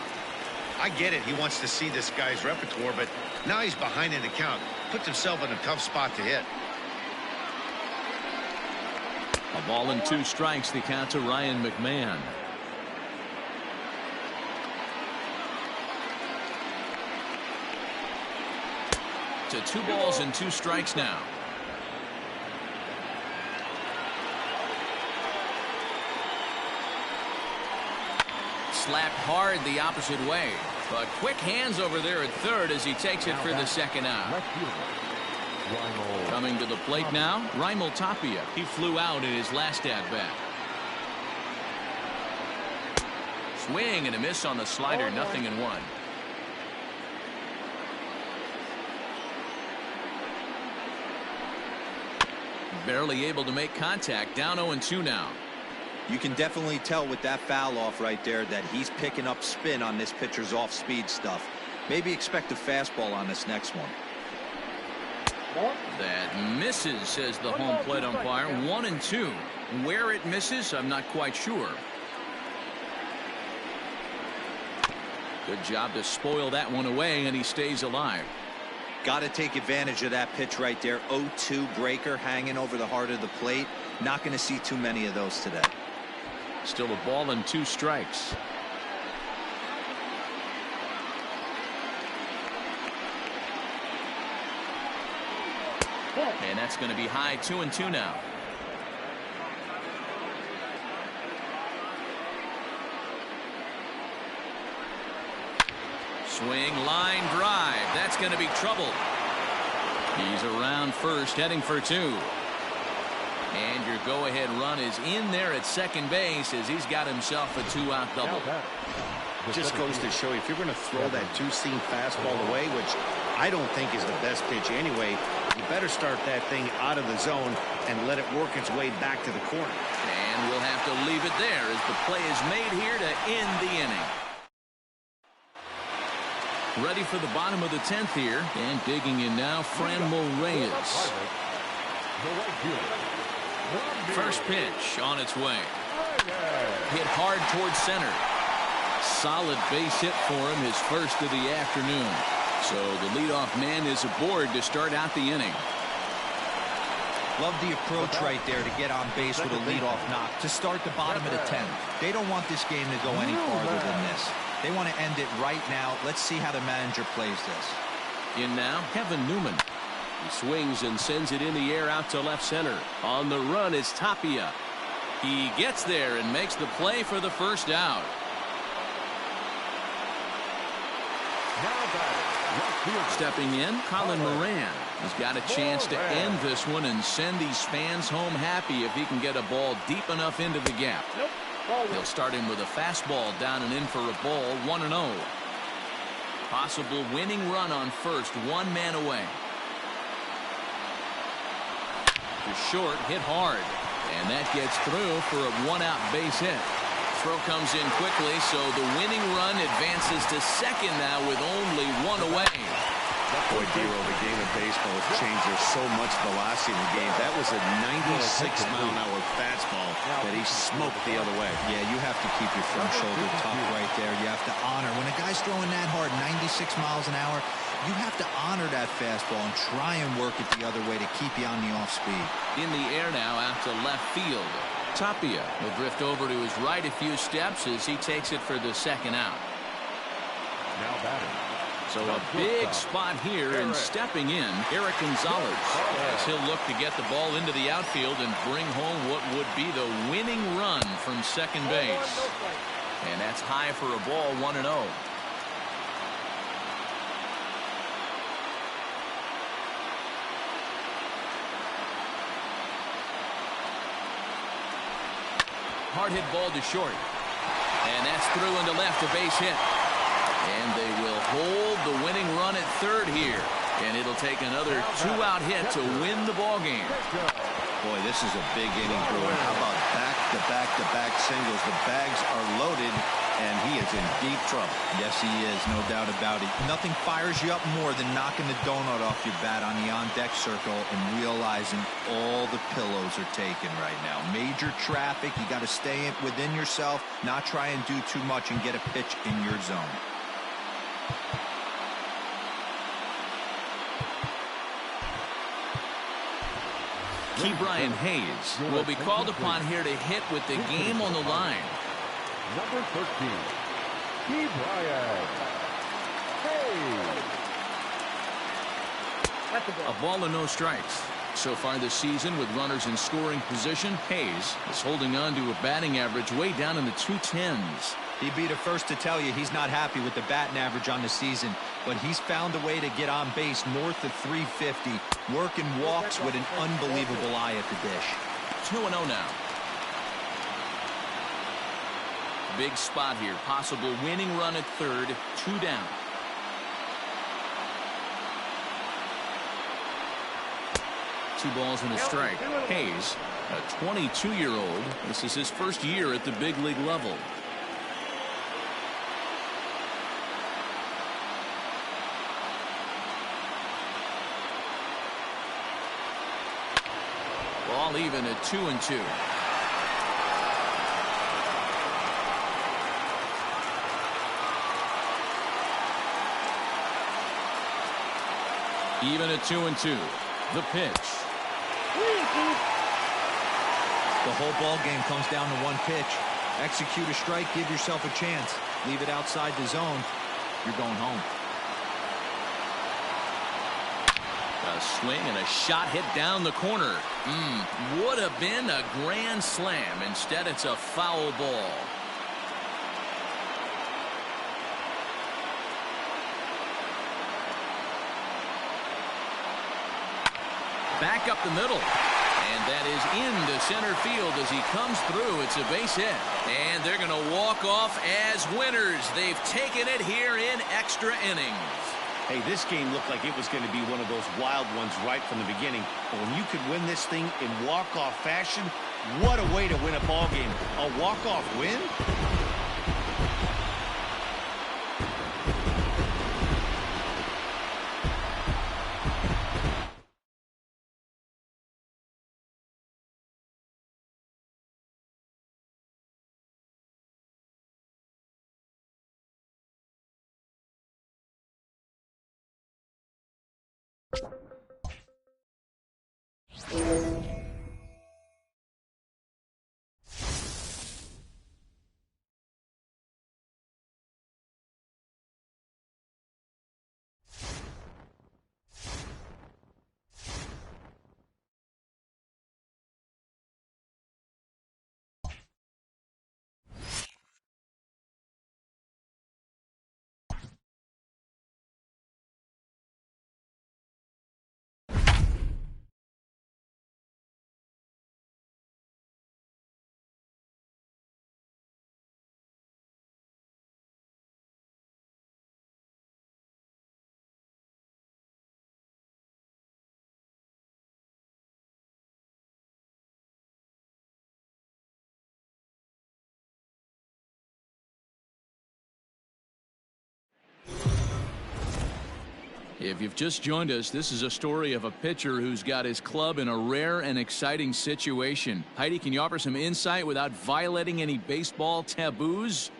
I get it. He wants to see this guy's repertoire, but now he's behind in the count. Puts himself in a tough spot to hit. A ball and 2 strikes, the count to Ryan McMahon. To 2 balls and 2 strikes now. Slapped hard the opposite way, but quick hands over there at third as he takes it for the second out. Coming to the plate now, Raimel Tapia. He flew out in his last at bat. Swing and a miss on the slider, 0-1. Barely able to make contact, down 0-2 now. You can definitely tell with that foul off right there that he's picking up spin on this pitcher's off-speed stuff. Maybe expect a fastball on this next one. That misses, says the home plate umpire. 1-2. Where it misses, I'm not quite sure. Good job to spoil that one away, and he stays alive. Got to take advantage of that pitch right there. 0-2 breaker hanging over the heart of the plate. Not going to see too many of those today. Still a ball and 2 strikes. And that's going to be high, 2-2 now. Swing, line drive. That's going to be trouble. He's around first, heading for 2. And your go-ahead run is in there at second base as he's got himself a 2-out double. Just goes to show you, if you're going to throw that 2-seam fastball away, which I don't think is the best pitch anyway, you better start that thing out of the zone and let it work its way back to the corner. And we'll have to leave it there as the play is made here to end the inning. Ready for the bottom of the 10th here, and digging in now, Franmil Reyes. First pitch on its way. Hit hard towards center. Solid base hit for him, his first of the afternoon. So the leadoff man is aboard to start out the inning. Love the approach right there to get on base with a leadoff knock to start the bottom of the 10th. They don't want this game to go any farther than this. They want to end it right now. Let's see how the manager plays this. In now, Kevin Newman. He swings and sends it in the air out to left center. On the run is Tapia. He gets there and makes the play for the first out. Stepping in, Colin Moran. He's got a chance to end this one and send these fans home happy if he can get a ball deep enough into the gap. He'll start him with a fastball down and in for a ball, 1-0. Possible winning run on first, one man away. To short, hit hard. And that gets through for a one-out base hit. Throw comes in quickly, so the winning run advances to second now with only one away. Boy, Dero, the game of baseball has changed. There's so much velocity in the game. That was a 96-mile-an-hour fastball that he smoked the other way. Yeah, you have to keep your front shoulder tucked right there. You have to honor. When a guy's throwing that hard, 96 miles an hour, you have to honor that fastball and try and work it the other way to keep you on the off speed. In the air now out to left field. Tapia will drift over to his right a few steps as he takes it for the second out. Now batting. So a big spot here, and stepping in, Eric Gonzalez, as he'll look to get the ball into the outfield and bring home what would be the winning run from second base. And that's high for a ball, 1-0. Hard hit ball to short. And that's through into left, a base hit. And they will hold the winning run at third here. And it'll take another two-out hit to win the ball game. Boy, this is a big inning, Bruin. How about back-to-back-to-back singles? The bags are loaded, and he is in deep trouble. Yes, he is, no doubt about it. Nothing fires you up more than knocking the donut off your bat on the on-deck circle and realizing all the pillows are taken right now. Major traffic. You got to stay within yourself, not try and do too much and get a pitch in your zone. Brian Hayes will be called upon here to hit with the game on the line. Number 13, Brian Hayes. A ball and no strikes. So far this season with runners in scoring position, Hayes is holding on to a batting average way down in the 210s. He'd be the first to tell you he's not happy with the batting average on the season, but he's found a way to get on base north of 350, working walks with an unbelievable eye at the dish. 2-0 now. Big spot here. Possible winning run at third. 2 down. Two balls and a strike. Hayes, a 22-year-old. This is his first year at the big league level. Ball even at 2-2. Even at 2-2. The pitch. The whole ball game comes down to one pitch. Execute a strike, give yourself a chance. Leave it outside the zone, you're going home. A swing and a shot hit down the corner. Would have been a grand slam. Instead, it's a foul ball. Back up the middle. And that is into center field as he comes through. It's a base hit. And they're going to walk off as winners. They've taken it here in extra innings. Hey, this game looked like it was going to be one of those wild ones right from the beginning. But when you could win this thing in walk-off fashion, What a way to win a ball game. A walk-off win? If you've just joined us, this is a story of a pitcher who's got his club in a rare and exciting situation. Heidi, can you offer some insight without violating any baseball taboos?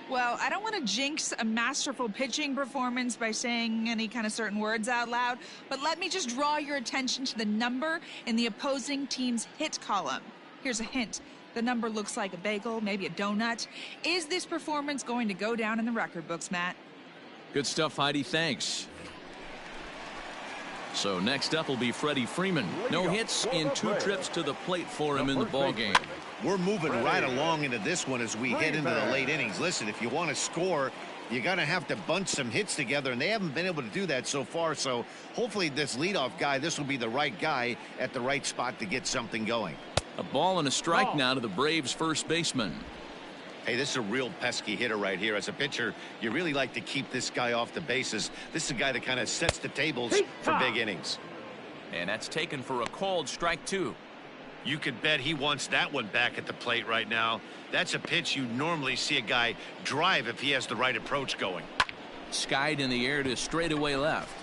Well, I don't want to jinx a masterful pitching performance by saying any kind of certain words out loud, but let me just draw your attention to the number in the opposing team's hit column. Here's a hint. The number looks like a bagel, maybe a donut. Is this performance going to go down in the record books, Matt? Good stuff, Heidi. Thanks. So next up will be Freddie Freeman. No hits in 2 trips to the plate for him in the ballgame. We're moving right along into this one as we head into the late innings. Listen, if you want to score, you're going to have to bunch some hits together, and they haven't been able to do that so far. So hopefully this leadoff guy, this will be the right guy at the right spot to get something going. A ball and a strike now to the Braves first baseman. Hey, this is a real pesky hitter right here. As a pitcher, you really like to keep this guy off the bases. This is a guy that kind of sets the tables for big innings. And that's taken for a called strike 2. You could bet he wants that one back at the plate right now. That's a pitch you normally see a guy drive if he has the right approach going. Skied in the air to straightaway left.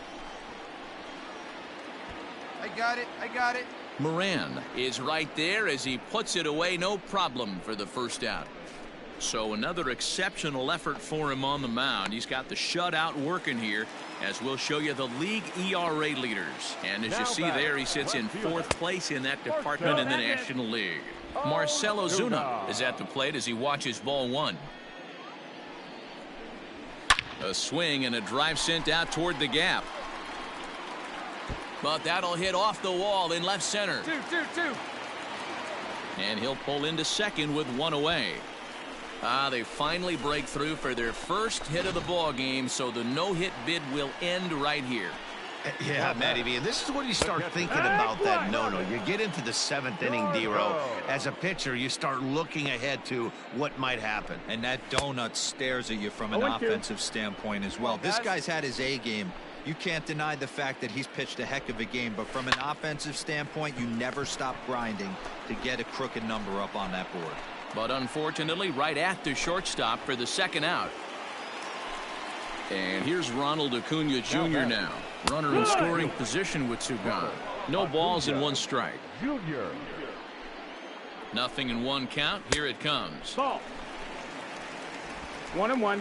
I got it. I got it. Moran is right there as he puts it away. No problem for the first out. So another exceptional effort for him on the mound. He's got the shutout working here, as we'll show you the league ERA leaders. And as you see there, he sits in 4th place in that department in the National League. Marcell Ozuna is at the plate as he watches ball 1. A swing and a drive sent out toward the gap. But that'll hit off the wall in left center. 2-2-2. And he'll pull into second with 1 away. They finally break through for their first hit of the ball game, so the no-hit bid will end right here. Yeah, Matty V, and this is when you start thinking about that no-no. You get into the 7th inning, D-Row. As a pitcher, you start looking ahead to what might happen. And that donut stares at you from an offensive standpoint as well. This guy's had his A game. You can't deny the fact that he's pitched a heck of a game, but from an offensive standpoint, you never stop grinding to get a crooked number up on that board. But unfortunately, right at the shortstop for the second out. And here's Ronald Acuna Jr. now. Runner in scoring position with 2 gone. No balls and 1 strike. Junior. Nothing in 1 count. Here it comes. Ball. 1-1.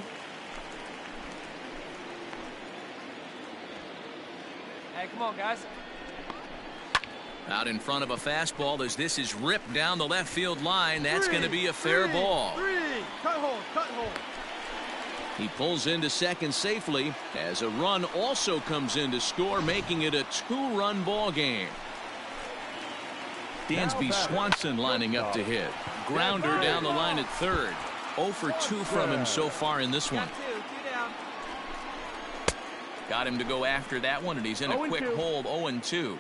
Hey, come on, guys. Out in front of a fastball as this is ripped down the left field line. That's going to be a fair ball. 3. Cut hold. He pulls into second safely as a run also comes in to score, making it a 2-run ball game. Dansby Swanson lining up to hit. Grounder down the line at third. 0 for 2 from him so far in this one. Got him to go after that one, and he's in a quick hold. 0-2.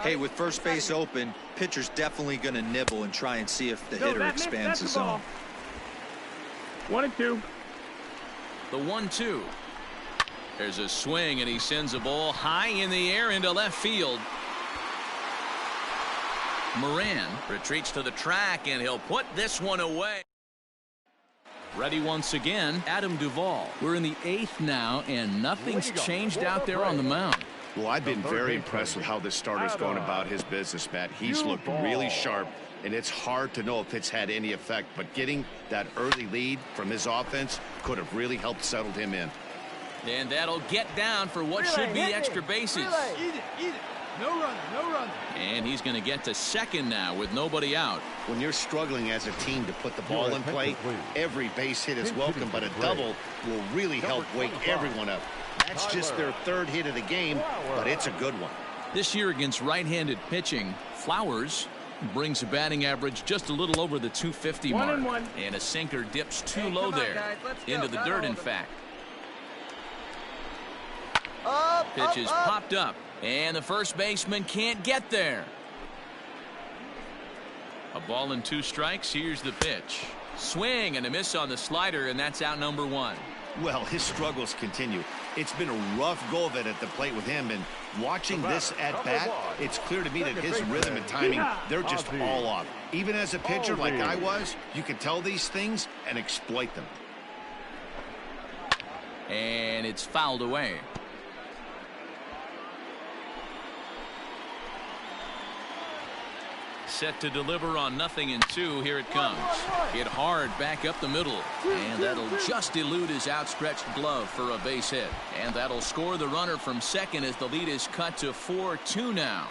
Hey, with first base open, pitcher's definitely going to nibble and try and see if the hitter expands the zone. 1-2. The 1-2. There's a swing, and he sends a ball high in the air into left field. Moran retreats to the track, and he'll put this one away. Ready once again, Adam Duvall. We're in the 8th now, and nothing's changed out there on the mound. Well, I've been very impressed with how this starter's going about his business, Matt. He's looked really sharp, and it's hard to know if it's had any effect, but getting that early lead from his offense could have really helped settle him in. And that'll get down for what should be extra bases. Eat it. No runner. And he's going to get to second now with nobody out. When you're struggling as a team to put the ball in play, every base hit is welcome, but a double will really help wake everyone up. That's just their 3rd hit of the game, but it's a good one. This year against right-handed pitching, Flowers brings a batting average just a little over the 250 mark. And a sinker dips too low there. Into the dirt, in fact. Pitch is popped up, and the first baseman can't get there. A ball and 2 strikes. Here's the pitch. Swing and a miss on the slider, and that's out number 1. Well, his struggles continue. It's been a rough go of it at the plate with him, and watching this at bat, it's clear to me that his rhythm and timing, they're just all off. Even as a pitcher like I was, you can tell these things and exploit them. And it's fouled away. Set to deliver on 0-2. Here it comes. Hit hard back up the middle. And that'll just elude his outstretched glove for a base hit. And that'll score the runner from second as the lead is cut to 4-2 now.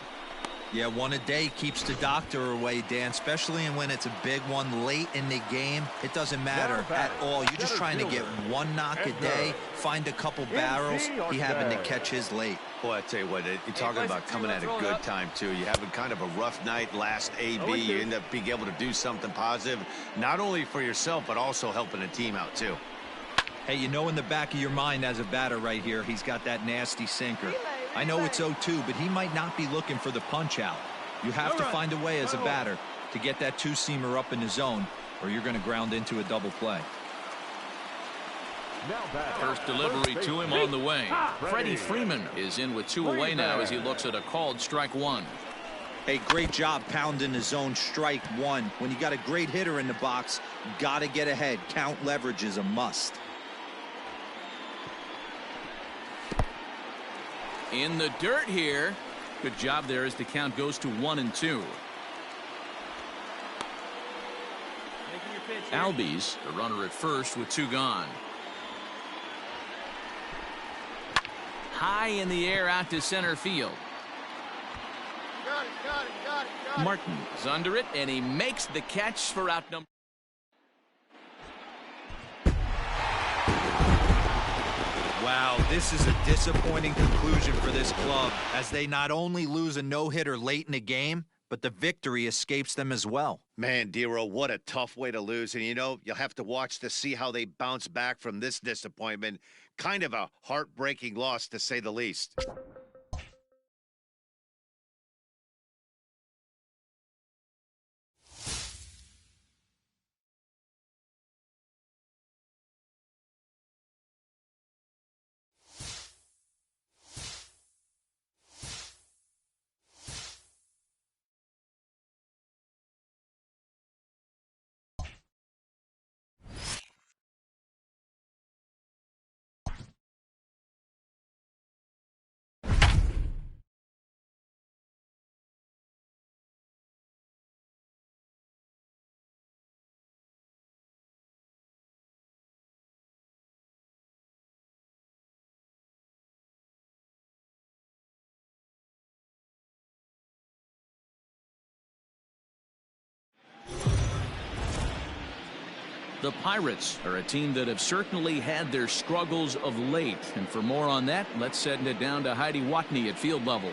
Yeah, one a day keeps the doctor away, Dan, especially when it's a big one late in the game. It doesn't matter at all. You're just trying to get one knock a day, find a couple barrels. He happened to catch his late. Boy, I tell you what, you're talking about coming at a good time, too. You're having kind of a rough night last AB. You end up being able to do something positive, not only for yourself, but also helping a team out, too. Hey, you know in the back of your mind as a batter right here, he's got that nasty sinker. I know it's 0-2, but he might not be looking for the punch out. You have to find a way as a batter to get that 2-seamer up in the zone, or you're going to ground into a double play. First delivery to him on the way. Freddie Freeman is in with 2 away now as he looks at a called strike 1. Hey, great job pounding the zone strike 1. When you got a great hitter in the box, got to get ahead. Count leverage is a must. In the dirt here. Good job there as the count goes to 1-2. Albies, the runner at first with 2 gone. High in the air out to center field. Got it. Martin is under it, and he makes the catch for out number. Wow, this is a disappointing conclusion for this club as they not only lose a no-hitter late in the game, but the victory escapes them as well. Man, Dero, what a tough way to lose. And, you know, you'll have to watch to see how they bounce back from this disappointment. Kind of a heartbreaking loss, to say the least. The Pirates are a team that have certainly had their struggles of late. And for more on that, let's send it down to Heidi Watney at field level.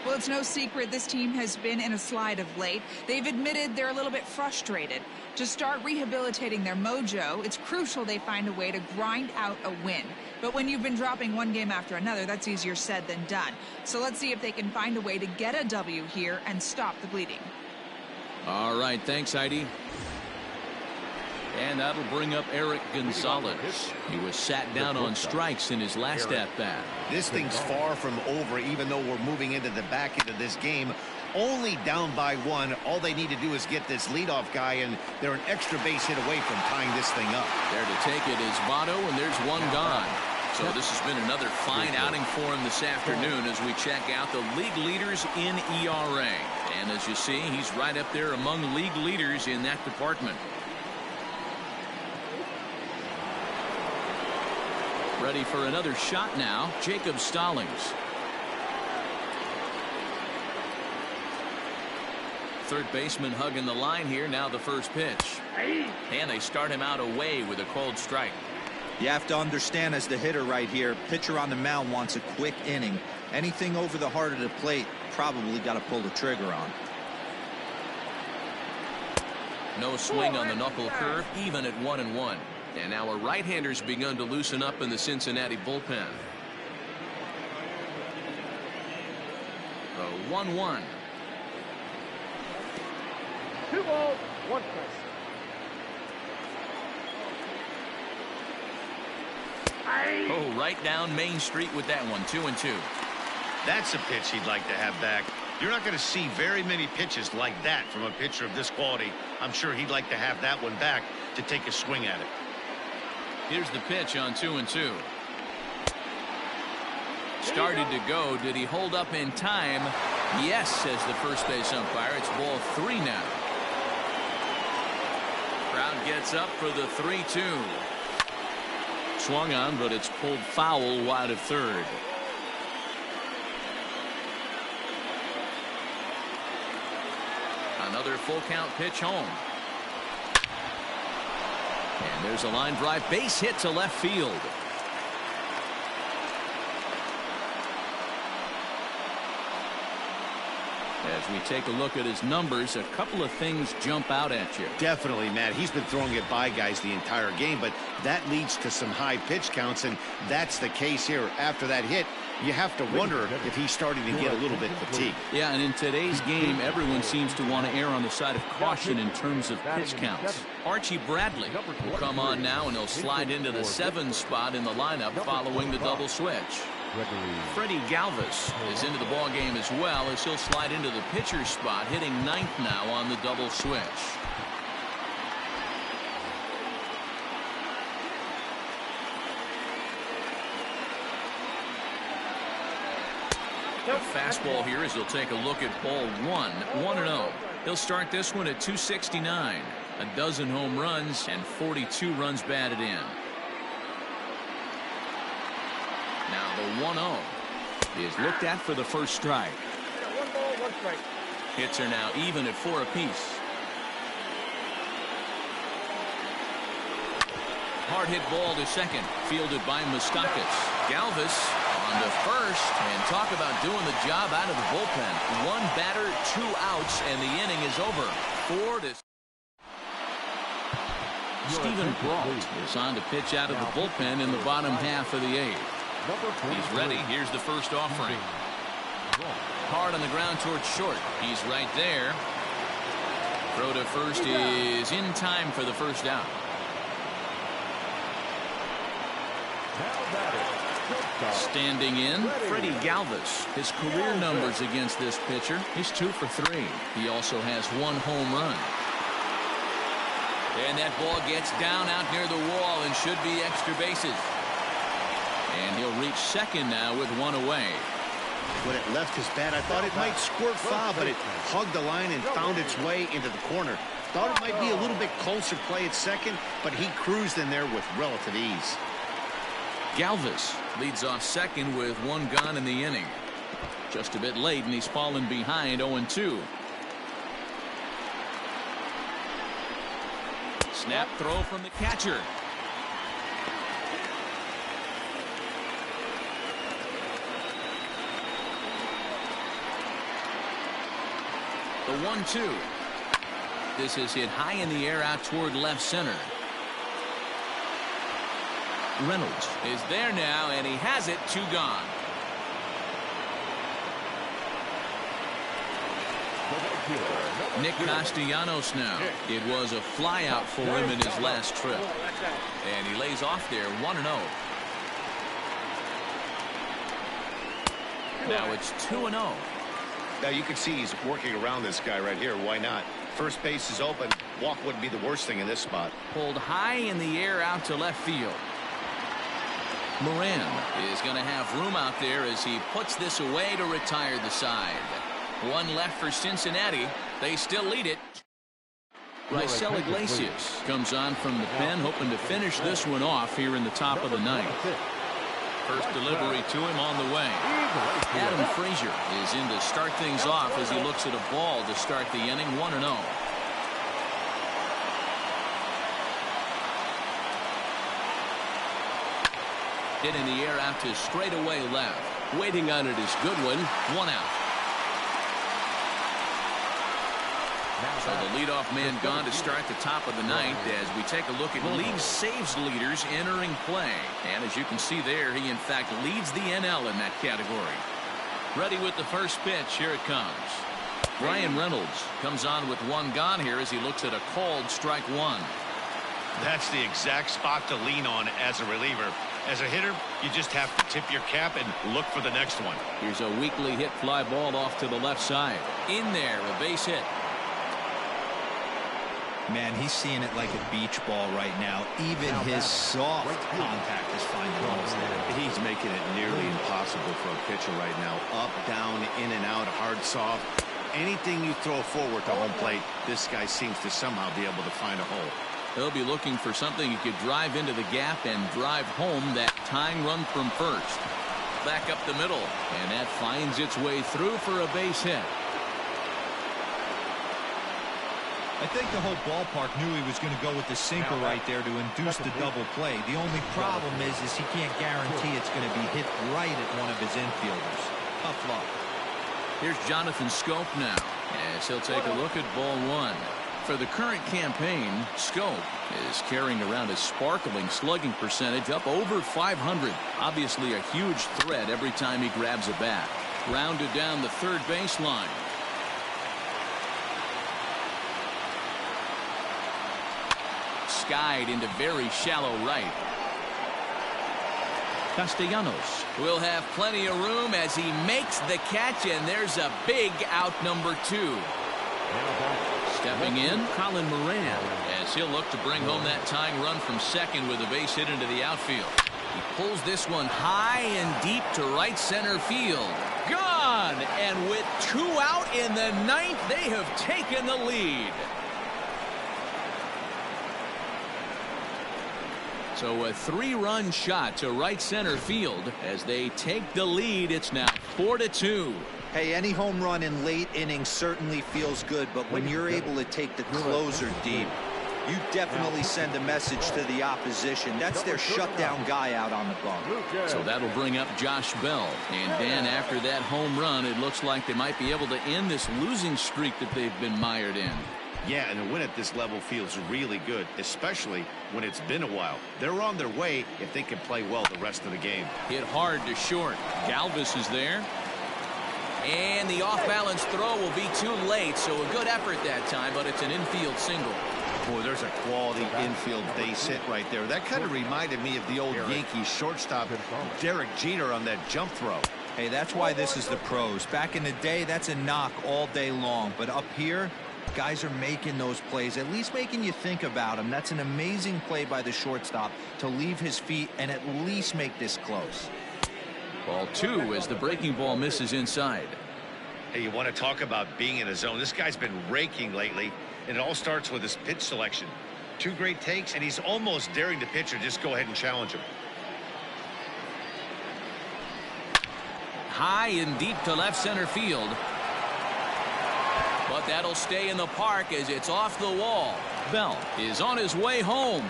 Well, it's no secret this team has been in a slide of late. They've admitted they're a little bit frustrated. To start rehabilitating their mojo, it's crucial they find a way to grind out a win. But when you've been dropping one game after another, that's easier said than done. So let's see if they can find a way to get a W here and stop the bleeding. All right, thanks, Heidi. And that'll bring up Eric Gonzalez. He was sat down on strikes in his last at-bat. This thing's far from over, even though we're moving into the back end of this game. only down by 1. All they need to do is get this leadoff guy, and they're an extra base hit away from tying this thing up. There to take it is Votto, and there's one gone. So this has been another fine outing for him this afternoon as we check out the league leaders in ERA. And as you see, he's right up there among league leaders in that department. Ready for another shot now, Jacob Stallings. Third baseman hugging the line here. Now the first pitch. And they start him out away with a cold strike. You have to understand, as the hitter right here, pitcher on the mound wants a quick inning. Anything over the heart of the plate, probably got to pull the trigger on. No swing on the knuckle curve, even at 1-1. And now a right-hander's begun to loosen up in the Cincinnati bullpen. 1-1. 2 balls, 1 strike. Oh, right down Main Street with that one. 2-2. That's a pitch he'd like to have back. You're not going to see very many pitches like that from a pitcher of this quality. I'm sure he'd like to have that one back to take a swing at it. Here's the pitch on 2-2. Started to go. Did he hold up in time? Yes, says the first base umpire. It's ball 3 now. Crowd gets up for the 3-2. Swung on, but it's pulled foul wide of third. Another full count pitch home. And there's a line drive base hit to left field. As we take a look at his numbers, a couple of things jump out at you. Definitely, Matt. He's been throwing it by guys the entire game, but that leads to some high pitch counts, and that's the case here. After that hit, you have to wonder if he's starting to get a little bit fatigued. Yeah, and in today's game, everyone seems to want to err on the side of caution in terms of pitch counts. Archie Bradley will come on now, and he'll slide into the 7 spot in the lineup following the double switch. Freddie Galvis is into the ball game as well, as he'll slide into the pitcher's spot, hitting 9th now on the double switch. The fastball here as he'll take a look at ball 1, 1-0. He'll start this one at 269. A dozen home runs and 42 runs batted in. Now the 1-0 is looked at for the first strike. 1 ball, 1 strike. Hits are now even at 4 apiece. Hard hit ball to second, fielded by Moustakas. Galvis on to first, and talk about doing the job out of the bullpen. 1 batter, 2 outs, and the inning is over. 4-0. Stephen Brault is on to pitch out of the bullpen in the bottom half of the 8th. He's ready. Here's the first offering. Hard on the ground towards short. He's right there. Throw to first is in time for the first out. Standing in, Freddie Galvis. His career numbers against this pitcher, he's 2 for 3. He also has 1 home run. And that ball gets down out near the wall and should be extra bases. And he'll reach second now with 1 away. When it left his bat, I thought it might squirt foul, but it hugged the line and found its way into the corner. Thought it might be a little bit closer play at second, but he cruised in there with relative ease. Galvis leads off second with 1 gone in the inning. Just a bit late, and he's fallen behind 0-2. Snap throw from the catcher. The 1-2. This is hit high in the air out toward left center. Reynolds is there now, and he has it. 2 gone. Nick Castellanos now. It was a fly out for him in his last trip. And he lays off there 1-0. Now it's 2-0. Now you can see he's working around this guy right here. Why not? First base is open. Walk wouldn't be the worst thing in this spot. Pulled high in the air out to left field. Moran is going to have room out there as he puts this away to retire the side. One left for Cincinnati. They still lead it. Raisel Iglesias comes on from the pen, hoping to finish this one off here in the top of the ninth. First delivery to him on the way. Adam Frazier is in to start things off as he looks at a ball to start the inning, 1-0. Hit in the air out to straightaway left. Waiting on it is Goodwin, 1 out. So the leadoff man gone to start the top of the ninth as we take a look at league saves leaders entering play. And as you can see there, he in fact leads the NL in that category. Ready with the first pitch. Here it comes. Ryan Reynolds comes on with one gone here as he looks at a called strike one. That's the exact spot to lean on as a reliever. As a hitter, you just have to tip your cap and look for the next one. Here's a weakly hit fly ball off to the left side. In there, a base hit. Man, he's seeing it like a beach ball right now. Even his soft contact is finding holes there. He's making it nearly impossible for a pitcher right now. Up, down, in and out, hard, soft. Anything you throw forward to home plate, this guy seems to somehow be able to find a hole. He'll be looking for something he could drive into the gap and drive home that tying run from first. Back up the middle, and that finds its way through for a base hit. I think the whole ballpark knew he was going to go with the sinker right there to induce the double play. The only problem is he can't guarantee it's going to be hit right at one of his infielders. Tough luck. Here's Jonathan Scope now, as he'll take a look at ball one. For the current campaign, Scope is carrying around a sparkling slugging percentage up over 500. Obviously a huge threat every time he grabs a bat. Rounded down the third baseline. Skied into very shallow right. Castellanos will have plenty of room as he makes the catch, and there's a big out number 2. Stepping in, Colin Moran, as he'll look to bring home that tying run from second with a base hit into the outfield. He pulls this one high and deep to right center field. Gone! And with 2 out in the ninth, they have taken the lead. So a 3-run shot to right center field as they take the lead. It's now 4-2. Hey, any home run in late innings certainly feels good, but when you're able to take the closer deep, you definitely send a message to the opposition. That's their shutdown guy out on the bump. So that'll bring up Josh Bell. And Dan, after that home run, it looks like they might be able to end this losing streak that they've been mired in. Yeah, and a win at this level feels really good, especially when it's been a while. They're on their way if they can play well the rest of the game. Hit hard to short. Galvis is there. And the off-balance throw will be too late, so a good effort that time, but it's an infield single. Boy, there's a quality infield base hit right there. That kind of reminded me of the old Yankees shortstop Derek Jeter on that jump throw. Hey, that's why this is the pros. Back in the day, that's a knock all day long, but up here, guys are making those plays, at least making you think about them. That's an amazing play by the shortstop to leave his feet and at least make this close. Ball 2 as the breaking ball misses inside. Hey, you want to talk about being in a zone? This guy's been raking lately, and it all starts with his pitch selection. 2 great takes, and he's almost daring the pitcher just go ahead and challenge him. High and deep to left center field. But that'll stay in the park as it's off the wall. Bell is on his way home.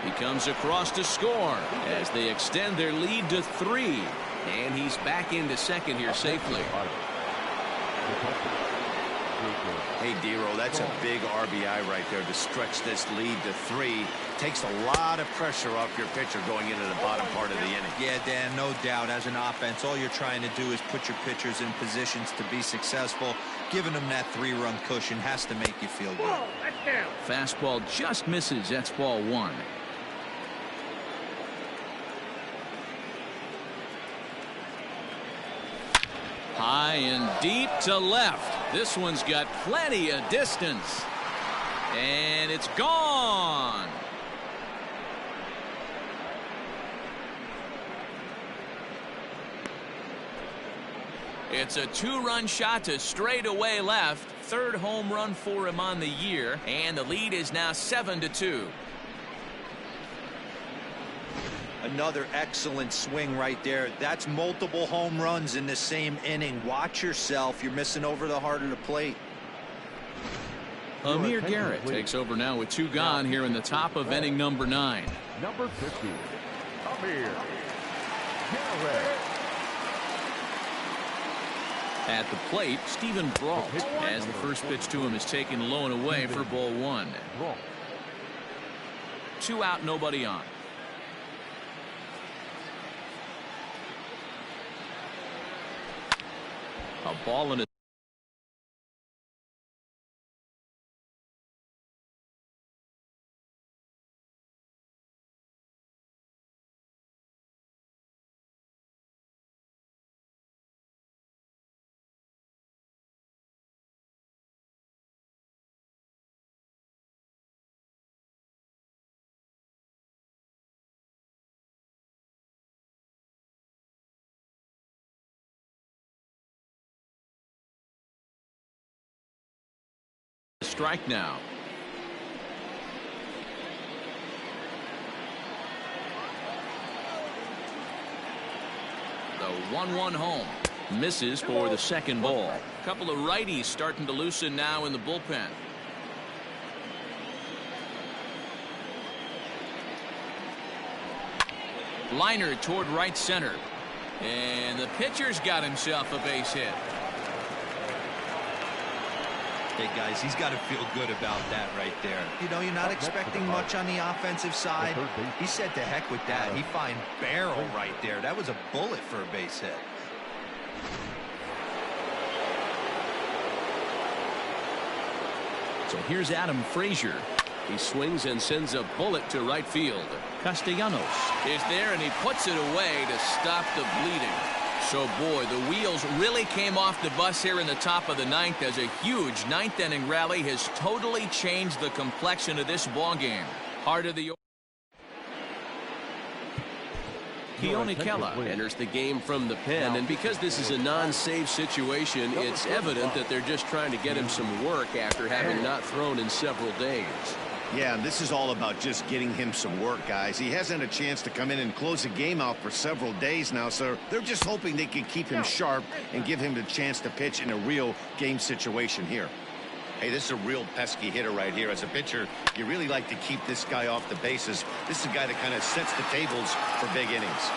He comes across to score as they extend their lead to 3. And he's back into second here safely. Hey, D-Roll, that's a big RBI right there to stretch this lead to 3. Takes a lot of pressure off your pitcher going into the bottom part of the inning. Yeah, Dan, no doubt. As an offense, all you're trying to do is put your pitchers in positions to be successful. Giving them that 3-run cushion has to make you feel good. Fastball just misses. That's ball 1. High and deep to left. This one's got plenty of distance. And it's gone. It's a 2-run shot to straightaway left. Third home run for him on the year. And the lead is now 7-2. Another excellent swing right there. That's multiple home runs in the same inning. Watch yourself. You're missing over the heart of the plate. Amir Garrett takes over now with 2 gone here in the top of inning number 9. Number 50, Amir Garrett. At the plate, Stephen Brault, as the first pitch to him is taken low and away for ball 1. 2 out, nobody on. A ball in a strike now. The 1-1 home. Misses for the second ball. Couple of righties starting to loosen now in the bullpen. Liner toward right center. And the pitcher's got himself a base hit. Hey, guys, he's got to feel good about that right there. You know, you're not expecting much on the offensive side. He said to heck with that. He find barrel right there. That was a bullet for a base hit. So here's Adam Frazier. He swings and sends a bullet to right field. Castellanos is there, and he puts it away to stop the bleeding. So, boy, the wheels really came off the bus here in the top of the 9th as a huge 9th inning rally has totally changed the complexion of this ball game. Heart of the Keone Kela enters the game from the pen, and because this is a non-save situation, it's evident that they're just trying to get him some work after having not thrown in several days. Yeah, this is all about just getting him some work, guys. He hasn't had a chance to come in and close the game out for several days now, so they're just hoping they can keep him sharp and give him the chance to pitch in a real game situation here. Hey, this is a real pesky hitter right here. As a pitcher, you really like to keep this guy off the bases. This is a guy that kind of sets the tables for big innings.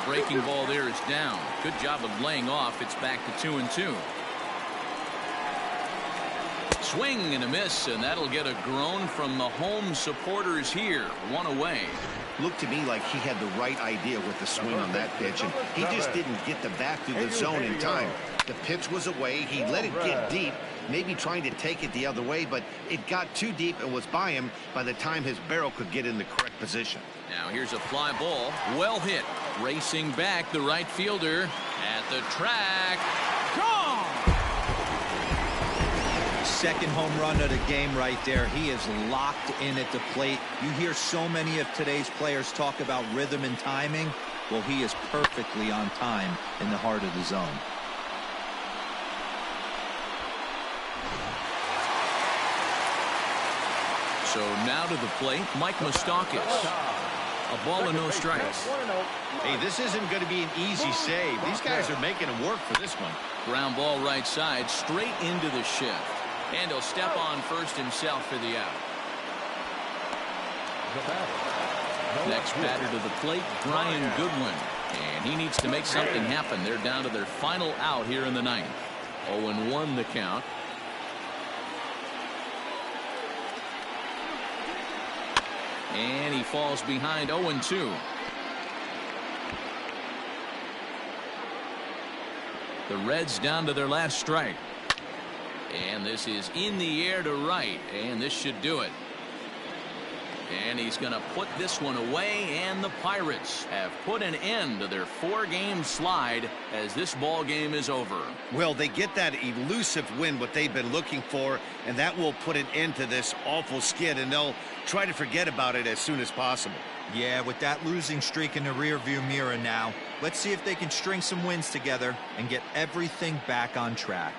breaking ball there is down. Good job of laying off. It's back to 2-2. Swing and a miss, and that'll get a groan from the home supporters here. One away. Looked to me like he had the right idea with the swing on that pitch, and he just didn't get the bat through the zone in time. The pitch was away. He let it get deep, maybe trying to take it the other way, but it got too deep and was by him by the time his barrel could get in the correct position. Now here's a fly ball. Well hit. Racing back, the right fielder at the track. Gone! Second home run of the game right there. He is locked in at the plate. You hear so many of today's players talk about rhythm and timing. Well, he is perfectly on time in the heart of the zone. So now to the plate, Mike Moustakas. A ball and no strikes. Hey, this isn't going to be an easy save. These guys are making him work for this one. Ground ball right side, straight into the shift. And he'll step on first himself for the out. Next batter to the plate, Brian Goodwin. And he needs to make something happen. They're down to their final out here in the ninth. 0-1 the count. And he falls behind 0-2. The Reds down to their last strike. And this is in the air to right. And this should do it. And he's going to put this one away, and the Pirates have put an end to their 4-game slide as this ball game is over. Well, they get that elusive win, what they've been looking for, and that will put an end to this awful skid, and they'll try to forget about it as soon as possible. Yeah, with that losing streak in the rearview mirror now, let's see if they can string some wins together and get everything back on track.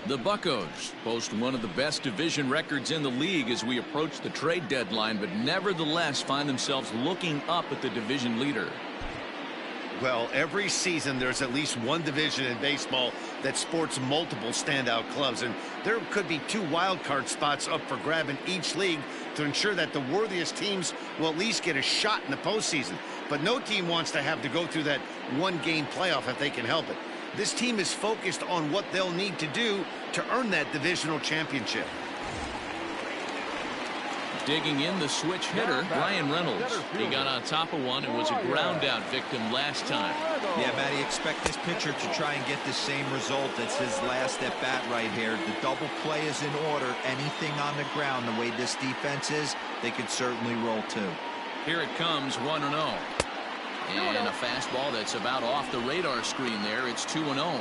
The Buccos boast one of the best division records in the league as we approach the trade deadline, but nevertheless find themselves looking up at the division leader. Well, every season there's at least one division in baseball that sports multiple standout clubs, and there could be 2 wild card spots up for grab in each league to ensure that the worthiest teams will at least get a shot in the postseason. But no team wants to have to go through that 1-game playoff if they can help it. This team is focused on what they'll need to do to earn that divisional championship. Digging in the switch hitter, Ryan Reynolds. He got on top of one and was a ground out victim last time. Yeah, Matty, expect this pitcher to try and get the same result. It's his last at bat right here. The double play is in order. Anything on the ground, the way this defense is, they could certainly roll too. Here it comes, 1-0. And a fastball that's about off the radar screen there. It's 2-0.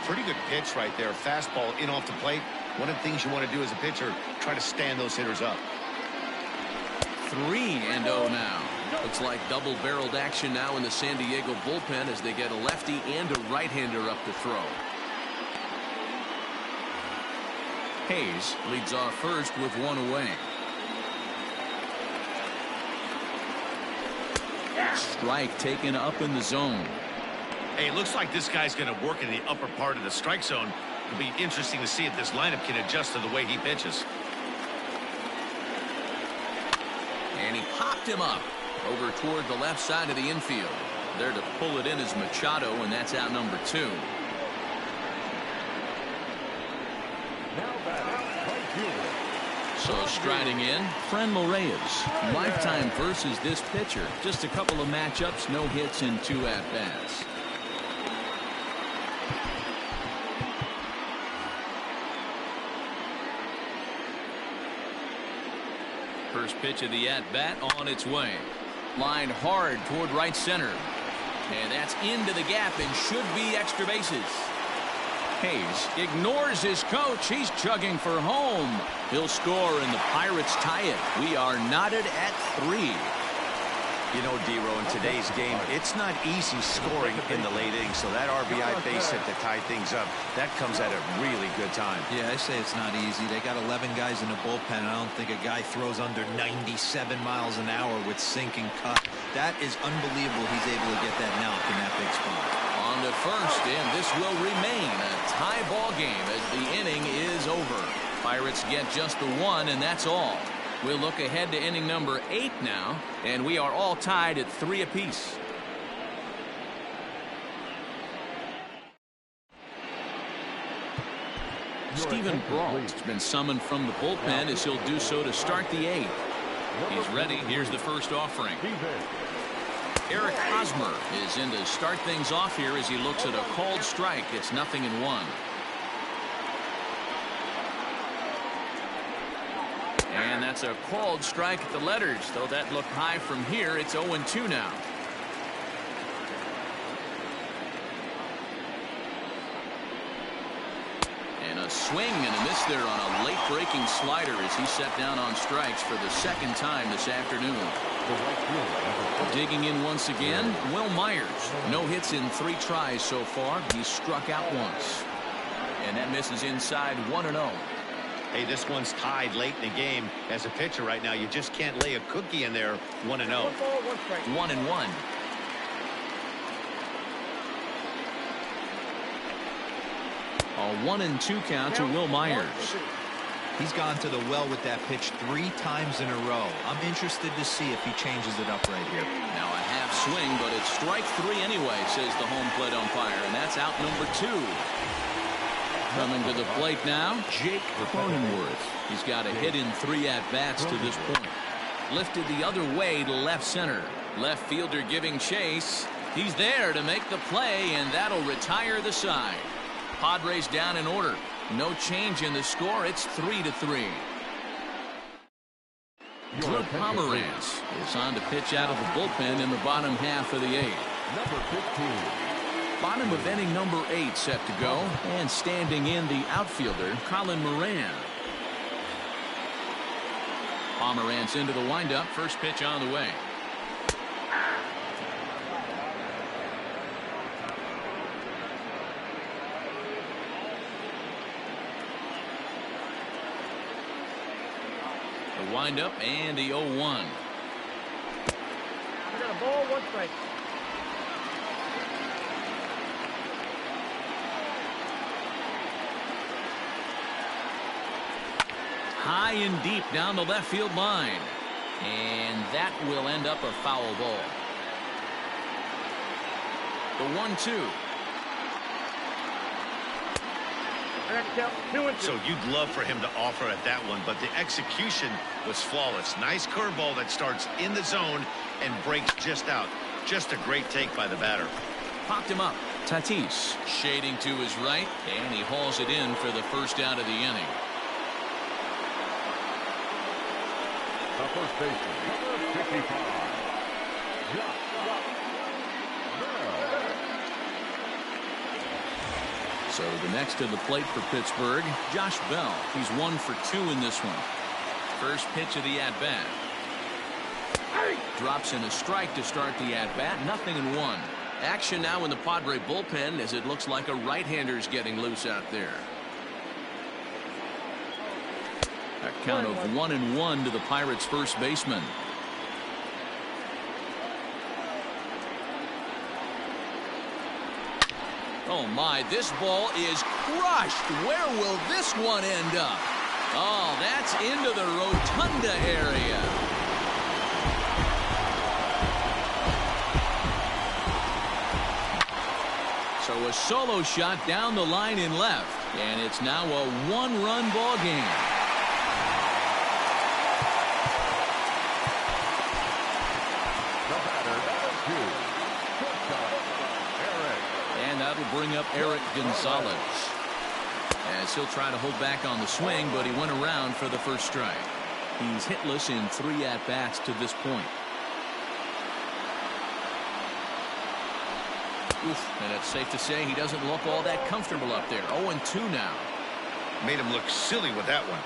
Pretty good pitch right there. Fastball in off the plate. One of the things you want to do as a pitcher, try to stand those hitters up. 3-0 now. Looks like double-barreled action now in the San Diego bullpen as they get a lefty and a right-hander up to throw. Hayes leads off first with one away. Strike taken up in the zone. Hey, it looks like this guy's going to work in the upper part of the strike zone. It'll be interesting to see if this lineup can adjust to the way he pitches. And he popped him up over toward the left side of the infield. There to pull it in is Machado, and that's out number 2. Now batting, right fielder. So striding in, Friendly Reyes. Lifetime versus this pitcher. Just a couple of matchups, no hits in 2 at-bats. First pitch of the at-bat on its way. Lined hard toward right center. And that's into the gap and should be extra bases. Hayes ignores his coach. He's chugging for home. He'll score and the Pirates tie it. We are knotted at 3. You know, D-Row, in today's game, it's not easy scoring in the late innings, so that RBI base hit to tie things up, that comes at a really good time. Yeah, I say it's not easy. They got 11 guys in the bullpen. I don't think a guy throws under 97 miles an hour with sink and cut. That is unbelievable he's able to get that knock in that big spot. On to first, and this will remain a tie ball game as the inning is over. Pirates get just the 1, and that's all. We'll look ahead to inning number 8 now, and we are all tied at 3 apiece. Stephen Brault has been summoned from the bullpen as he'll do so to start the 8th. He's ready. Here's the first offering. Eric Hosmer is in to start things off here as he looks at a called strike. It's 0-1. And that's a called strike at the letters, though that looked high from here. It's 0-2 now. And a swing and a miss there on a late breaking slider as he set down on strikes for the 2nd time this afternoon. Digging in once again, Will Myers. No hits in 3 tries so far. He's struck out once. And that misses inside 1-0. Hey, this one's tied late in the game. As a pitcher right now, you just can't lay a cookie in there. 1-0. 1 ball, 1 strike. 1-1. A 1-2 count to Will Myers. He's gone to the well with that pitch 3 times in a row. I'm interested to see if he changes it up right here. Now a half swing, but it's strike 3 anyway, says the home plate umpire, and that's out number 2. Coming to the plate now, Jake Cronenworth. He's got a hit in 3 at-bats to this point. Lifted the other way to left center. Left fielder giving chase. He's there to make the play, and that'll retire the side. Padres down in order. No change in the score. It's 3-3. Drew Pomeranz is on to pitch out of the bullpen in the bottom half of the 8th. Number 15. Bottom of inning number 8 set to go, and standing in the outfielder, Colin Moran. Pomeranz into the windup. First pitch on the way. The windup and the 0-1. We got a ball, 1 strike. High and deep down the left field line. And that will end up a foul ball. The 1-2. So you'd love for him to offer at that one, but the execution was flawless. Nice curveball that starts in the zone and breaks just out. Just a great take by the batter. Popped him up. Tatis shading to his right, and he hauls it in for the first out of the inning. The first baseman, number 55. So the next to the plate for Pittsburgh, Josh Bell. He's 1 for 2 in this one. First pitch of the at-bat. Drops in a strike to start the at-bat. 0-1. Action now in the Padre bullpen as it looks like a right-hander's getting loose out there. A count of 1-1 to the Pirates' first baseman. Oh my, this ball is crushed. Where will this one end up? Oh, that's into the rotunda area. So a solo shot down the line in left, and it's now a one-run ball game. That'll bring up Eric Gonzalez, as he'll try to hold back on the swing, but he went around for the first strike. He's hitless in 3 at-bats to this point. Oof, and it's safe to say he doesn't look all that comfortable up there. 0-2 now. Made him look silly with that one.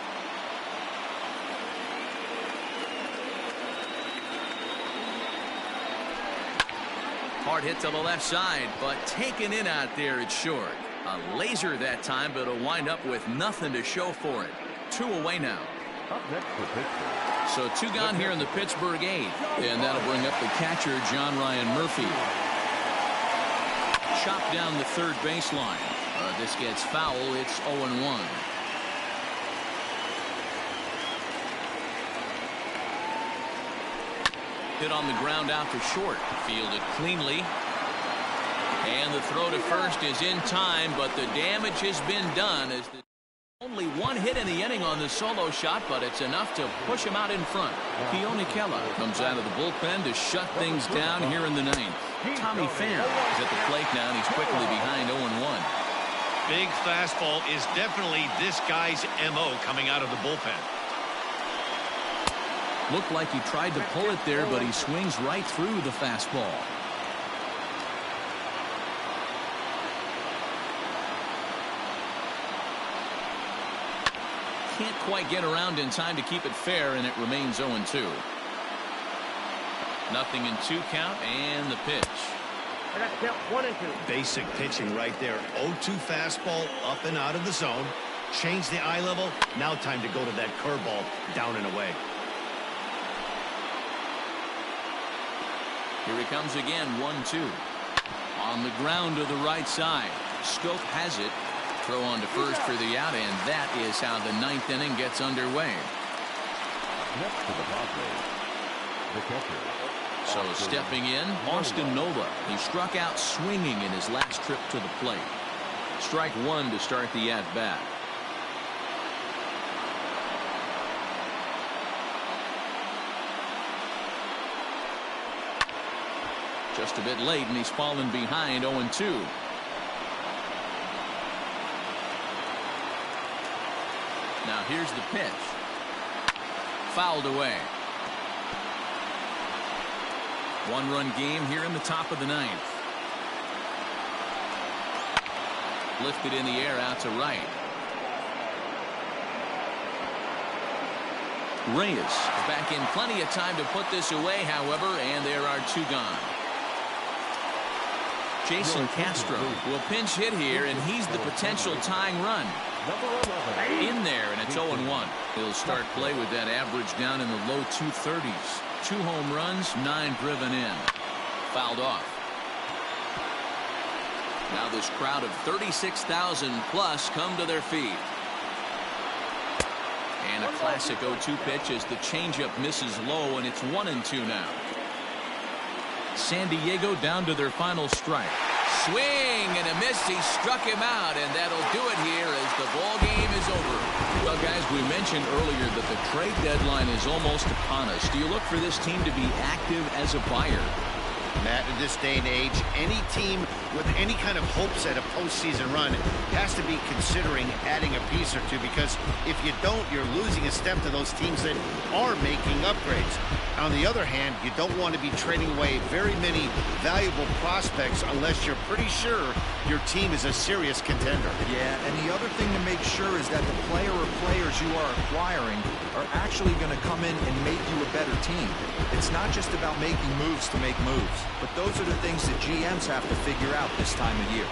Hard hit to the left side, but taken in out there, it's short. A laser that time, but it'll wind up with nothing to show for it. 2 away now. Up next for Pittsburgh. So 2 gone here in the Pittsburgh 8th, and that'll bring up the catcher, John Ryan Murphy. Chopped down the third baseline. This gets foul. It's 0-1. Hit on the ground out to short. Fielded cleanly. And the throw to first is in time, but the damage has been done as only 1 hit in the inning on the solo shot, but it's enough to push him out in front. Keone Kela comes out of the bullpen to shut things down here in the 9th. Tommy Pham is at the plate now, and he's quickly behind 0-1. Big fastball is definitely this guy's MO coming out of the bullpen. Looked like he tried to pull it there, but he swings right through the fastball. Can't quite get around in time to keep it fair, and it remains 0-2. 0-2 count, and the pitch. I got to count 1 and 2. Basic pitching right there. 0-2 fastball up and out of the zone. Change the eye level. Now time to go to that curveball down and away. Here he comes again, 1-2. On the ground to the right side. Schoop has it. Throw on to first for the out, and that is how the 9th inning gets underway. Next to the Padres, the catcher. So stepping in, Austin Nola. He struck out swinging in his last trip to the plate. Strike 1 to start the at-bat. Just a bit late, and he's fallen behind 0-2. Now here's the pitch. Fouled away. 1-run game here in the top of the 9th. Lifted in the air out to right. Reyes is back in plenty of time to put this away, however, and there are 2 gone. Jason Castro will pinch hit here, and he's the potential tying run. In there, and it's 0-1. He'll start play with that average down in the low 230s. 2 home runs, 9 driven in. Fouled off. Now this crowd of 36,000 plus come to their feet. And a classic 0-2 pitch as the changeup misses low, and it's 1-2 now. San Diego down to their final strike. swing and a miss. He struck him out, and that'll do it here as the ball game is over. Well, guys, we mentioned earlier that the trade deadline is almost upon us. Do you look for this team to be active as a buyer? Matt, in this day and age, any team with any kind of hopes at a postseason run has to be considering adding a piece or two, because if you don't, you're losing a step to those teams that are making upgrades. On the other hand, you don't want to be trading away very many valuable prospects unless you're pretty sure your team is a serious contender. Yeah, and the other thing to make sure is that the player or players you are acquiring are actually going to come in and make you a better team. It's not just about making moves to make moves, but those are the things that GMs have to figure out this time of year.